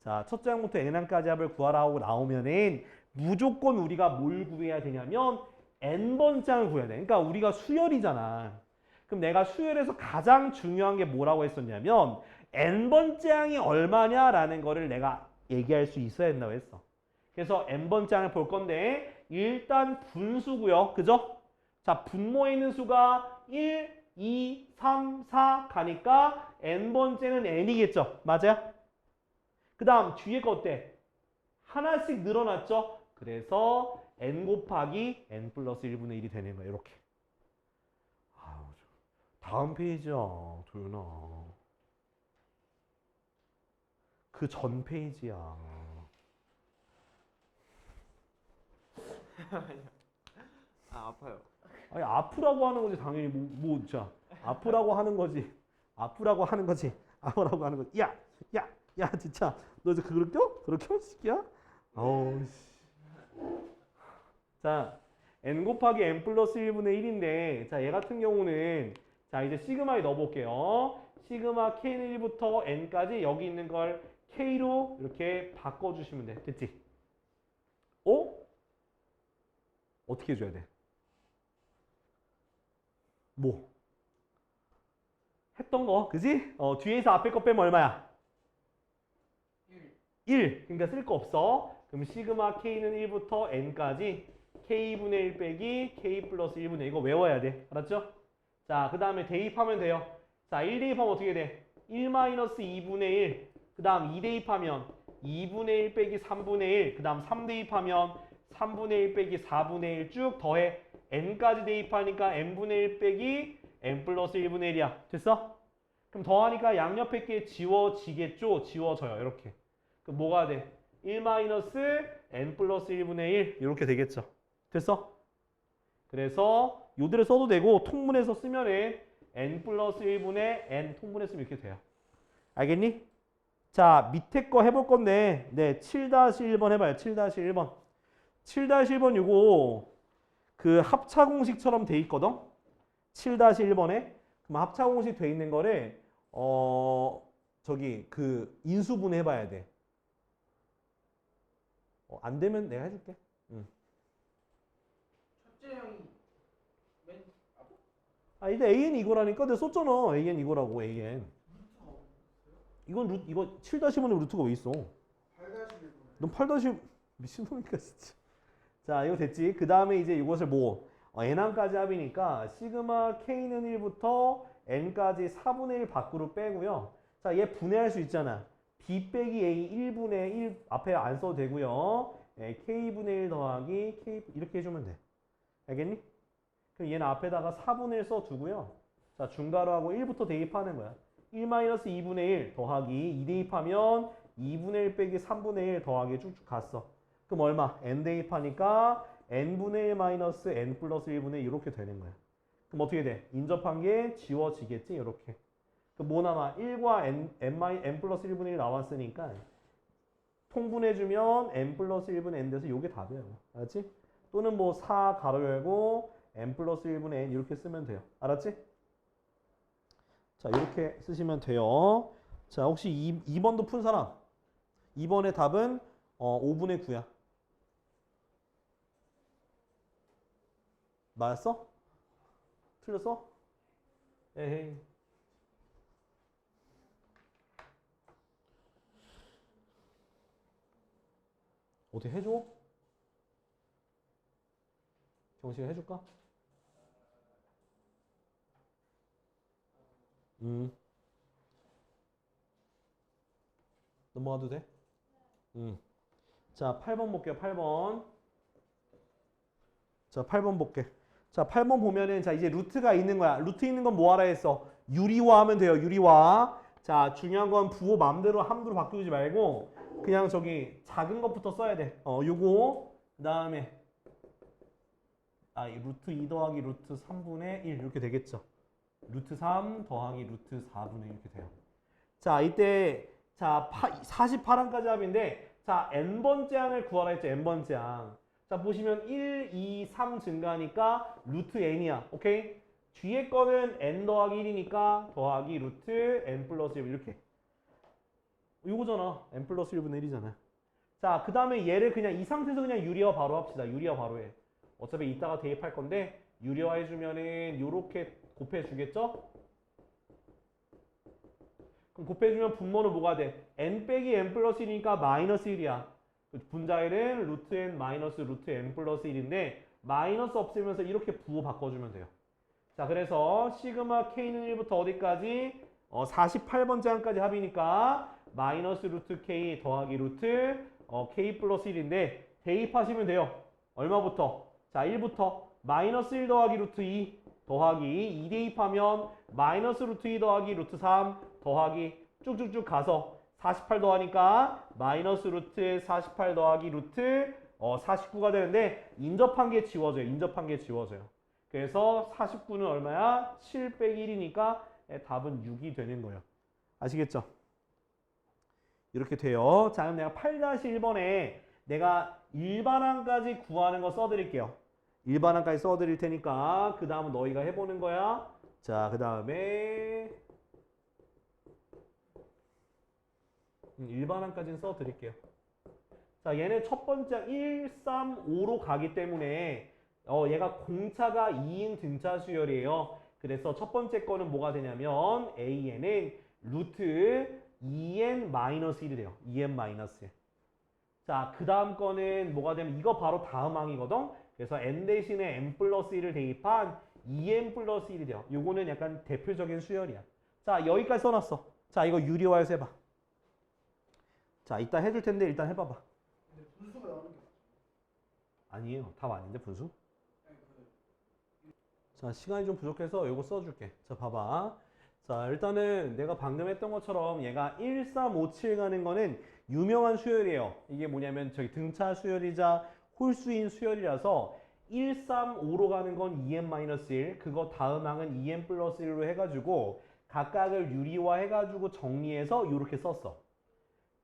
[SPEAKER 1] 자, 첫 장부터 n항까지 합을 구하라 하고 나오면은 무조건 우리가 뭘 구해야 되냐면 n번 장을 구해야 돼. 그러니까 우리가 수열이잖아. 그럼 내가 수열에서 가장 중요한 게 뭐라고 했었냐면 n번 장이 얼마냐라는 거를 내가 얘기할 수 있어야 된다고 했어. 그래서 n번 장을 볼 건데 일단 분수고요. 그죠? 자, 분모에 있는 수가 1, 2, 3, 4 가니까 n번째는 n이겠죠. 맞아요? 그 다음 뒤에 거 어때? 하나씩 늘어났죠? 그래서 n 곱하기 n 플러스 1분의 1이 되는 거예요. 이렇게. 아유, 다음 페이지야, 도윤아. 그 전 페이지야.
[SPEAKER 2] 아 아파요.
[SPEAKER 1] 아니, 아프라고 하는 거지, 당연히. 자, 아프라고 하는 거지. 아프라고 하는 거지. 아프라고 하는 거지. 야, 진짜. 너 이제 그걸 껴? 그렇게 시키야? 어우, 씨. 자, n 곱하기 n 플러스 1분의 1인데, 자, 얘 같은 경우는, 자, 이제 시그마에 넣어볼게요. 시그마 k는 1부터 n까지 여기 있는 걸 k로 이렇게 바꿔주시면 돼. 됐지? 어떻게 해줘야 돼? 뭐? 했던 거, 그지? 뒤에서 앞에 거 빼면 얼마야? 1. 그러니까 쓸 거 없어. 그럼 시그마 k는 1부터 n까지 k분의 1 빼기 k 플러스 1분의 1. 이거 외워야 돼. 알았죠? 자, 그 다음에 대입하면 돼요. 자, 1 대입하면 어떻게 돼? 1 마이너스 2분의 1. 그 다음 2 대입하면 2분의 1 빼기 3분의 1. 그 다음 3 대입하면 3분의 1 빼기 4분의 1 쭉 더해. n까지 대입하니까 n분의 1 빼기 n 플러스 1분의 1이야. 됐어? 그럼 더하니까 양옆에 게 지워지겠죠? 지워져요. 이렇게. 그럼 뭐가 돼? 1 마이너스 n 플러스 1분의 1 이렇게 되겠죠. 됐어? 그래서 요대로 써도 되고 통문에서 쓰면은 n 플러스 1분의 n 통문에 쓰면 이렇게 돼요. 알겠니? 자, 밑에 거 해볼 건데 네, 7-1번 해봐요. 7-1번. 7-1번 요거 그 합차 공식처럼 돼 있거든? 7-1번에 그럼 합차 공식 돼 있는 거를 저기 그 인수분해 해봐야 돼. 안 되면 내가 해줄게.
[SPEAKER 2] 첫째 형이 맨 앞.
[SPEAKER 1] 아, 이제 AN 이거라니까 내가 썼잖아. AN 이거라고 AN.
[SPEAKER 2] 루트가 없어요?
[SPEAKER 1] 이거 7-1번에 루트가 왜 있어?
[SPEAKER 2] 8-1분.
[SPEAKER 1] 넌 8- 미친놈이니까 진짜. 자, 이거 됐지? 그 다음에 이제 이것을 뭐 n항까지 합이니까 시그마 k는 1부터 n까지 4분의 1 밖으로 빼고요. 자, 얘 분해할 수 있잖아. b 빼기 a 1분의 1 앞에 안 써도 되고요. k분의 1 더하기 k 이렇게 해주면 돼. 알겠니? 그럼 얘는 앞에다가 4분의 1 써두고요. 자, 중괄호 하고 1부터 대입하는 거야. 1 마이너스 2분의 1 더하기 2 대입하면 2분의 1 빼기 3분의 1 더하기 쭉쭉 갔어. 그럼 얼마? n 대입하니까 n분의 1 마이너스 n 플러스 1분의 1 이렇게 되는 거야. 그럼 어떻게 돼? 인접한 게 지워지겠지? 이렇게. 그럼 뭐 남아? 1과 n 플러스 1분의 1 나왔으니까 통분해주면 n 플러스 1분의 n 돼서 요게 답이에요. 알았지? 또는 뭐 4 가로 열고 n 플러스 1분의 n 이렇게 쓰면 돼요. 알았지? 자, 이렇게 쓰시면 돼요. 자, 혹시 2번도 푼 사람? 2번의 답은 5분의 9야. 맞았어? 틀렸어? 에헤이. 어떻게 해줘? 경식이 해줄까? 넘어가도 돼? 자, 8번 볼게요. 8번. 자, 8번 볼게. 자, 8번 보면은 자, 이제 루트가 있는 거야. 루트 있는 건 뭐 하라 했어? 유리화 하면 돼요. 유리화. 자, 중요한 건 부호 맘대로 함부로 바꾸지 말고 그냥 저기 작은 것부터 써야 돼. 요거 그다음에 이 루트 2 더하기 루트 3분의 1 이렇게 되겠죠. 루트 3 더하기 루트 4분의 1 이렇게 돼요. 자, 이때 자, 48항까지 합인데 자, n번째 항을 구하라 했죠. n번째 항. 자, 보시면 1, 2, 3 증가하니까 루트 n이야. 오케이? 뒤에 거는 n 더하기 1이니까 더하기 루트 n 플러스 1 이렇게. 이거잖아. n 플러스 1분의 1이잖아. 자, 그 다음에 얘를 그냥 이 상태에서 그냥 유리화 바로 합시다. 유리화 바로 해. 어차피 이따가 대입할 건데 유리화 해주면은 요렇게 곱해주겠죠? 그럼 곱해주면 분모는 뭐가 돼? n 빼기 n 플러스 1이니까 마이너스 1이야. 분자일은 루트 n 마이너스 루트 n 플러스 1인데 마이너스 없애면서 이렇게 부호 바꿔주면 돼요. 자, 그래서 시그마 k는 1부터 어디까지? 48번째 항까지 합이니까 마이너스 루트 k 더하기 루트 k 플러스 1인데 대입하시면 돼요. 얼마부터? 자, 1부터 마이너스 1 더하기 루트 2 더하기 2 대입하면 마이너스 루트 2 더하기 루트 3 더하기 쭉쭉쭉 가서 48 더하니까 마이너스 루트 48 더하기 루트 49가 되는데 인접한 게 지워져요. 인접한 게 지워져요. 그래서 49는 얼마야? 7 빼기 1이니까 답은 6이 되는 거예요. 아시겠죠? 이렇게 돼요. 자, 그럼 내가 8-1번에 내가 일반항까지 구하는 거 써드릴게요. 일반항까지 써드릴 테니까 그 다음은 너희가 해보는 거야. 자, 그 다음에 일반항까지는 써드릴게요. 자, 얘는 첫 번째 1, 3, 5로 가기 때문에 얘가 공차가 2인 등차 수열이에요. 그래서 첫 번째 거는 뭐가 되냐면 AN은 루트 2n-1이 돼요. 2n-1. 자, 그 다음 거는 뭐가 되면 이거 바로 다음 항이거든. 그래서 n 대신에 n 플러스 1을 대입한 2n 플러스 1이 돼요. 요거는 약간 대표적인 수열이야. 자, 여기까지 써놨어. 자, 이거 유리화해서 해봐. 자, 이따 해줄 텐데 일단 해봐봐.
[SPEAKER 2] 근데 분수가 나오는 게
[SPEAKER 1] 아니에요. 답 아닌데 분수? 자, 시간이 좀 부족해서 이거 써줄게. 자, 봐봐. 자, 일단은 내가 방금 했던 것처럼 얘가 1, 3, 5, 7 가는 거는 유명한 수열이에요. 이게 뭐냐면 저기 등차 수열이자 홀수인 수열이라서 1, 3, 5로 가는 건 2n-1 그거 다음 항은 2n 플러스 1로 해가지고 각각을 유리화 해가지고 정리해서 이렇게 썼어.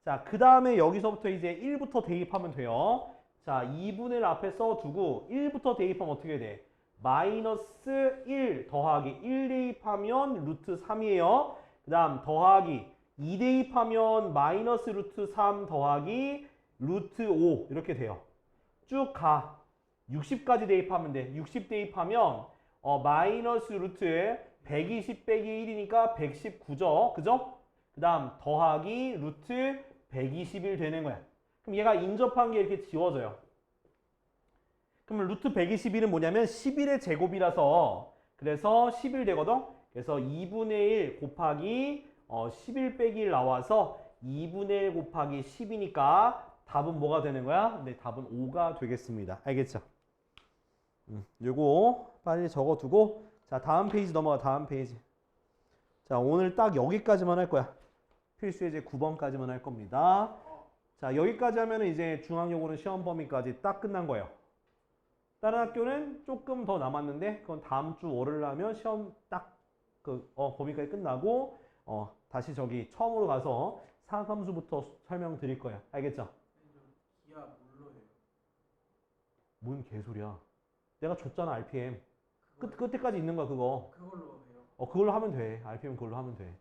[SPEAKER 1] 자, 그 다음에 여기서부터 이제 1부터 대입하면 돼요. 자, 2분의 1 앞에 써두고 1부터 대입하면 어떻게 돼? 마이너스 1 더하기 1 대입하면 루트 3이에요. 그 다음 더하기 2 대입하면 마이너스 루트 3 더하기 루트 5 이렇게 돼요. 쭉 가. 60까지 대입하면 돼. 60 대입하면 마이너스 루트 120 빼기 1이니까 119죠. 그죠? 그 다음 더하기 루트 121 되는 거야. 그럼 얘가 인접한 게 이렇게 지워져요. 그러면 루트 121은 뭐냐면 11의 제곱이라서 그래서 11 되거든. 그래서 2분의 1 곱하기 11 빼기 1 나와서 2분의 1 곱하기 10이니까 답은 뭐가 되는 거야? 네, 답은 5가 되겠습니다. 알겠죠? 요거 빨리 적어두고 자, 다음 페이지 넘어가. 다음 페이지. 자, 오늘 딱 여기까지만 할 거야. 필수예제 9번까지만 할 겁니다. 자, 여기까지 하면 이제 중앙여고는 시험 범위까지 딱 끝난 거예요. 다른 학교는 조금 더 남았는데 그건 다음 주 월요일 하면 시험 딱 범위까지 끝나고 다시 저기 처음으로 가서 사함수부터 설명드릴 거야. 알겠죠?
[SPEAKER 2] 기아 뭘로 해요?
[SPEAKER 1] 뭔 개소리야. 내가 줬잖아 RPM. 끝에까지 있는 거야 그거.
[SPEAKER 2] 그걸로 해요?
[SPEAKER 1] 그걸로 하면 돼. RPM 그걸로 하면 돼.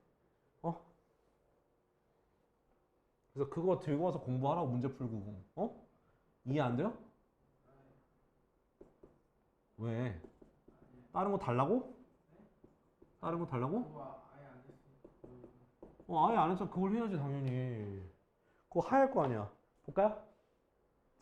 [SPEAKER 1] 그래서 그거 들고 와서 공부하라고 문제 풀고. 이해 안 돼요? 왜? 다른 거 달라고? 다른 거 달라고?
[SPEAKER 2] 그거 아예 안 했으니까.
[SPEAKER 1] 아예 안 했잖아. 그걸 해야지 당연히. 그거 하할 거 아니야. 볼까요?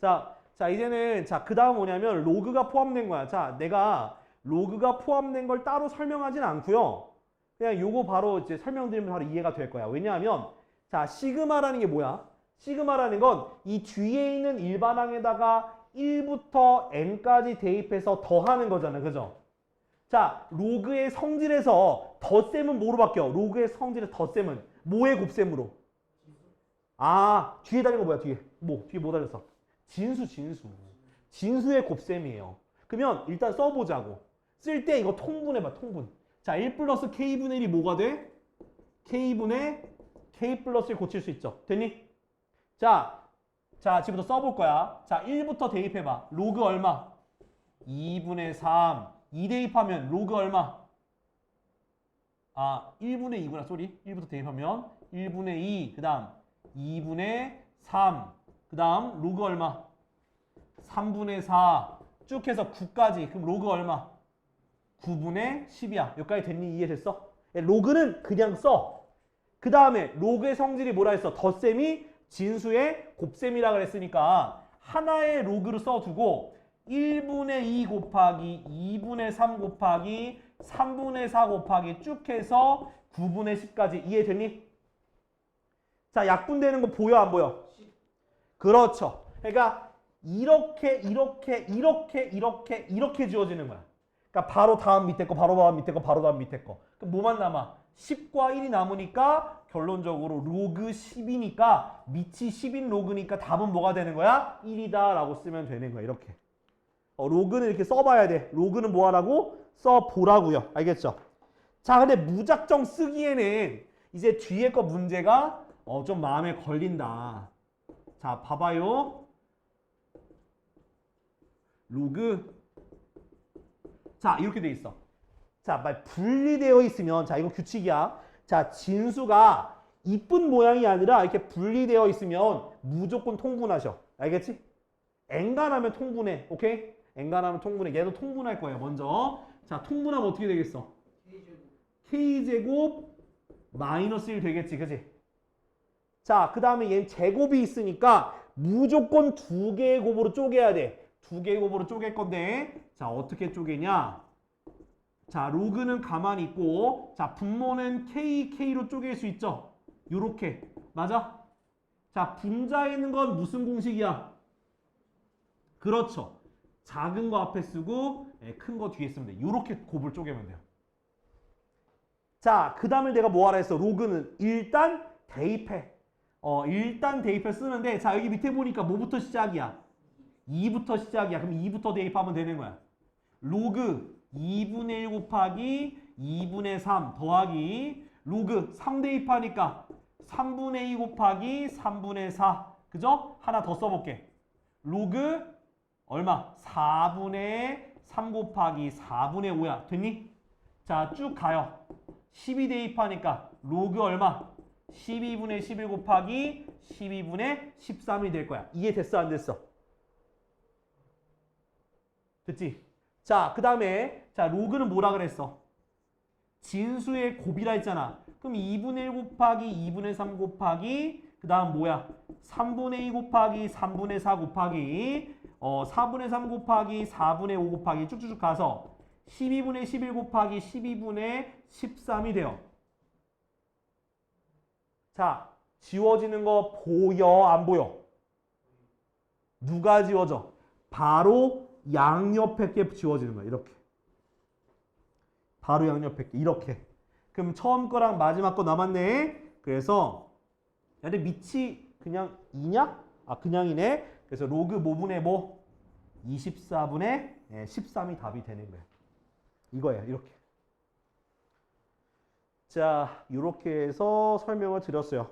[SPEAKER 1] 자 이제는 그 다음 뭐냐면 로그가 포함된 거야. 자 내가 로그가 포함된 걸 따로 설명하진 않고요. 그냥 요거 바로 이제 설명드리면 바로 이해가 될 거야. 왜냐하면 자 시그마라는 게 뭐야? 시그마라는 건 이 뒤에 있는 일반항에다가 1부터 n까지 대입해서 더하는 거잖아. 그죠? 자 로그의 성질에서 덧셈은 뭐로 바뀌어? 로그의 성질의 덧셈은 뭐의 곱셈으로? 뒤에 달린 거 뭐야? 뒤에 뭐 달렸어? 진수의 곱셈이에요. 그러면 일단 써보자고. 쓸 때 이거 통분해봐. 통분. 자 1 플러스 k분의 1이 뭐가 돼? k분의 k 플러스 1 고칠 수 있죠. 됐니? 자 지금부터 써볼 거야. 자 1부터 대입해봐. 로그 얼마? 2분의 3. 2 대입하면 로그 얼마? 1분의 2구나. 쏘리. 1부터 대입하면 1분의 2. 그 다음 2분의 3. 그 다음 로그 얼마? 3분의 4. 쭉 해서 9까지. 그럼 로그 얼마? 9분의 10이야. 여기까지 됐니? 이해됐어? 로그는 그냥 써. 그 다음에 로그의 성질이 뭐라 했어? 덧셈이 진수의 곱셈이라 그랬으니까 하나의 로그를 써두고 1분의 2 곱하기 2분의 3 곱하기 3분의 4 곱하기 쭉 해서 9분의 10까지 이해됐니? 자 약분되는 거 보여 안 보여? 그렇죠. 그러니까 이렇게 지워지는 거야. 그러니까 바로 다음 밑에 거, 바로 다음 밑에 거, 바로 다음 밑에 거. 그럼 뭐만 남아? 10과 1이 남으니까 결론적으로 로그 10이니까 밑이 10인 로그니까 답은 뭐가 되는 거야? 1이다 라고 쓰면 되는 거야. 이렇게. 로그는 이렇게 써봐야 돼. 로그는 뭐 하라고? 써보라고요. 알겠죠? 자 근데 무작정 쓰기에는 이제 뒤에 거 문제가 좀 마음에 걸린다. 자 봐봐요. 로그 자 이렇게 돼 있어. 자 분리되어 있으면 자 이거 규칙이야. 자 진수가 이쁜 모양이 아니라 이렇게 분리되어 있으면 무조건 통분하셔. 알겠지? 엔간하면 통분해. 오케이? 엔간하면 통분해. 얘도 통분할 거예요. 먼저 자 통분하면 어떻게 되겠어? k제곱 마이너스 1 되겠지. 그치? 자 그 다음에 얘는 제곱이 있으니까 무조건 두 개의 곱으로 쪼개야 돼. 두 개의 곱으로 쪼갤 건데 자 어떻게 쪼개냐? 자 로그는 가만히 있고 자 분모는 k로 쪼갤 수 있죠. 요렇게 맞아? 자 분자에 있는 건 무슨 공식이야? 그렇죠. 작은 거 앞에 쓰고 큰 거 뒤에 쓰면 돼. 요렇게 곱을 쪼개면 돼요. 자 그 다음에 내가 뭐 하라 했어? 로그는 일단 대입해. 일단 대입해 쓰는데 자 여기 밑에 보니까 뭐부터 시작이야? 2부터 시작이야. 그럼 2부터 대입하면 되는 거야. 로그 2분의 1 곱하기 2분의 3 더하기 로그 3 대입하니까 3분의 2 곱하기 3분의 4 그죠? 하나 더 써볼게. 로그 얼마? 4분의 3 곱하기 4분의 5야. 됐니? 자 쭉 가요. 12 대입하니까 로그 얼마? 12분의 11 곱하기 12분의 13이 될 거야. 이해됐어 안 됐어? 됐지? 자, 그 다음에 자 로그는 뭐라 그랬어? 진수의 곱이라 했잖아. 그럼 2분의 1 곱하기 2분의 3 곱하기 그 다음 뭐야? 3분의 2 곱하기 3분의 4 곱하기 4분의 3 곱하기 4분의 5 곱하기 쭉쭉쭉 가서 12분의 11 곱하기 12분의 13이 돼요. 자, 지워지는 거 보여 안 보여? 누가 지워져? 바로 양옆에 게 지워지는 거야. 이렇게. 바로 양옆에 게 이렇게. 그럼 처음 거랑 마지막 거 남았네. 그래서 근데 밑이 그냥 2냐? 그냥이네. 그래서 로그 뭐분의 뭐? 24분의 13이 답이 되는 거예요. 이거예요. 이렇게. 자, 이렇게 해서 설명을 드렸어요.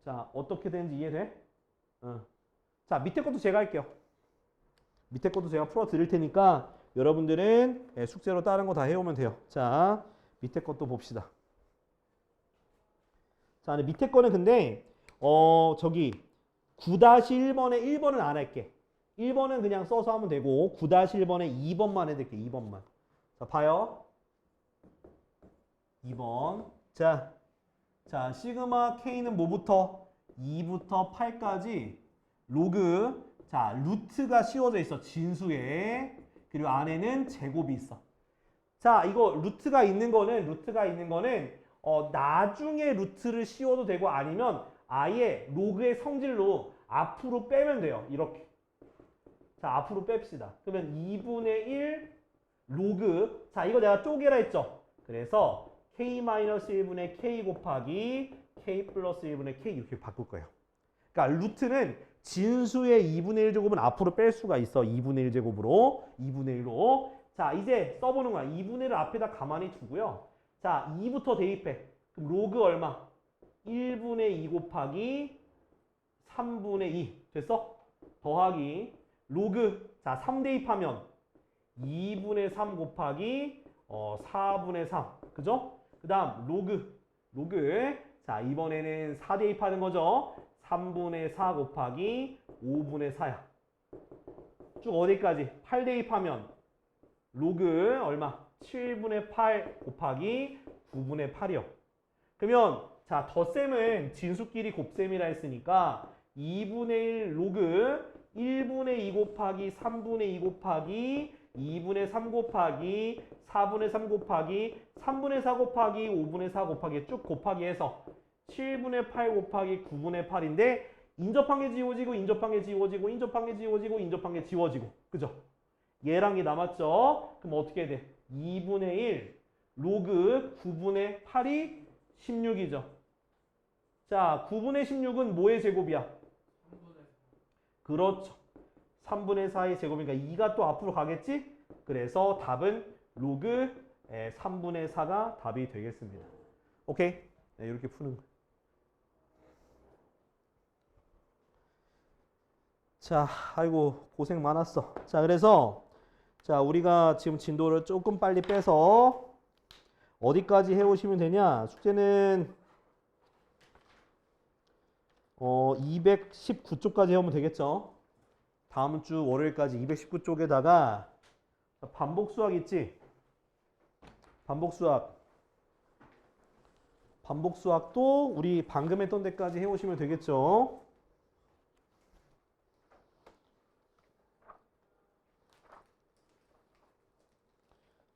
[SPEAKER 1] 자, 어떻게 되는지 이해돼? 자, 밑에 것도 제가 할게요. 밑에 것도 제가 풀어 드릴 테니까 여러분들은 숙제로 다른 거 다 해오면 돼요. 자, 밑에 것도 봅시다. 자, 근데 밑에 거는 근데 저기 9-1번에 1번은 안 할게. 1번은 그냥 써서 하면 되고 9-1번에 2번만 해드릴게. 2번만. 자, 봐요. 2번. 자, 시그마 K는 뭐부터? 2부터 8까지 로그. 자, 루트가 씌워져 있어. 진수에. 그리고 안에는 제곱이 있어. 자, 이거 루트가 있는 거는 나중에 루트를 씌워도 되고 아니면 아예 로그의 성질로 앞으로 빼면 돼요. 이렇게. 자, 앞으로 뺍시다. 그러면 2분의 1 로그. 자, 이거 내가 쪼개라 했죠. 그래서 K-1분의 K 곱하기 K 플러스 1분의 K 이렇게 바꿀 거예요. 그러니까 루트는 진수의 2분의 1 제곱은 앞으로 뺄 수가 있어. 2분의 1 제곱으로. 2분의 1로. 자, 이제 써보는 거야. 2분의 1을 앞에다 가만히 두고요. 자, 2부터 대입해. 그럼 로그 얼마? 1분의 2 곱하기 3분의 2. 됐어? 더하기 로그. 자, 3 대입하면 2분의 3 곱하기 4분의 3. 그죠? 그 다음 로그. 자, 이번에는 4 대입하는 거죠. 3분의 4 곱하기 5분의 4야. 쭉 어디까지? 8 대입하면 로그 얼마? 7분의 8 곱하기 9분의 8이요. 그러면 자, 덧셈은 진수끼리 곱셈이라 했으니까 2분의 1 로그 1분의 2 곱하기 3분의 2 곱하기 2분의 3 곱하기 4분의 3 곱하기 3분의 4 곱하기 5분의 4 곱하기 쭉 곱하기 해서 7분의 8 곱하기 9분의 8인데 인접한 게 지워지고 인접한 게 지워지고 인접한 게 지워지고 인접한 게 지워지고. 그죠? 얘랑 게 남았죠? 그럼 어떻게 돼? 2분의 1 로그 9분의 8이 16이죠. 자, 9분의 16은 뭐의 제곱이야?
[SPEAKER 2] 3분의
[SPEAKER 1] 그렇죠. 3분의 4의 제곱이니까 2가 또 앞으로 가겠지? 그래서 답은 로그 3분의 4가 답이 되겠습니다. 오케이? 네, 이렇게 푸는 거예요. 자, 아이고 고생 많았어. 자, 그래서 자, 우리가 지금 진도를 조금 빨리 빼서 어디까지 해오시면 되냐? 숙제는 219쪽까지 해오면 되겠죠? 다음 주 월요일까지 219쪽에다가 반복 수학 있지? 반복 수학도 우리 방금 했던 데까지 해오시면 되겠죠?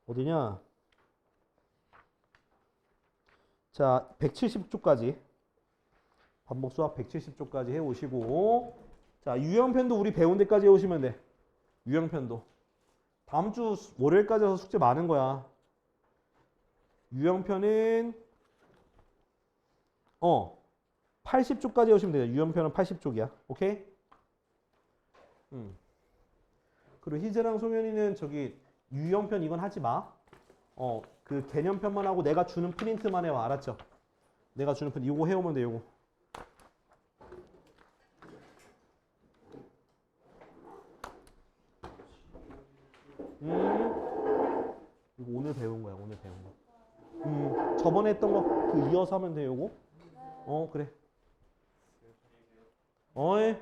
[SPEAKER 1] 어디냐? 자, 170쪽까지. 반복 수학 170쪽까지 해오시고. 자, 유형편도 우리 배운 데까지 해오시면 돼. 유형편도. 다음 주 월요일까지 해서 숙제 많은 거야. 유형편은 80쪽까지 해오시면 돼요. 유형편은 80쪽이야. 오케이? 그리고 희재랑 송현이는 저기 유형편 이건 하지 마. 그 개념편만 하고 내가 주는 프린트만 해와. 알았죠? 내가 주는 프린트 이거 해오면 돼. 이거. 이거 오늘 배운 거야. 오늘 배운 거. 저번에 했던 거 그 이어서 하면 돼. 요거. 그래. 어이.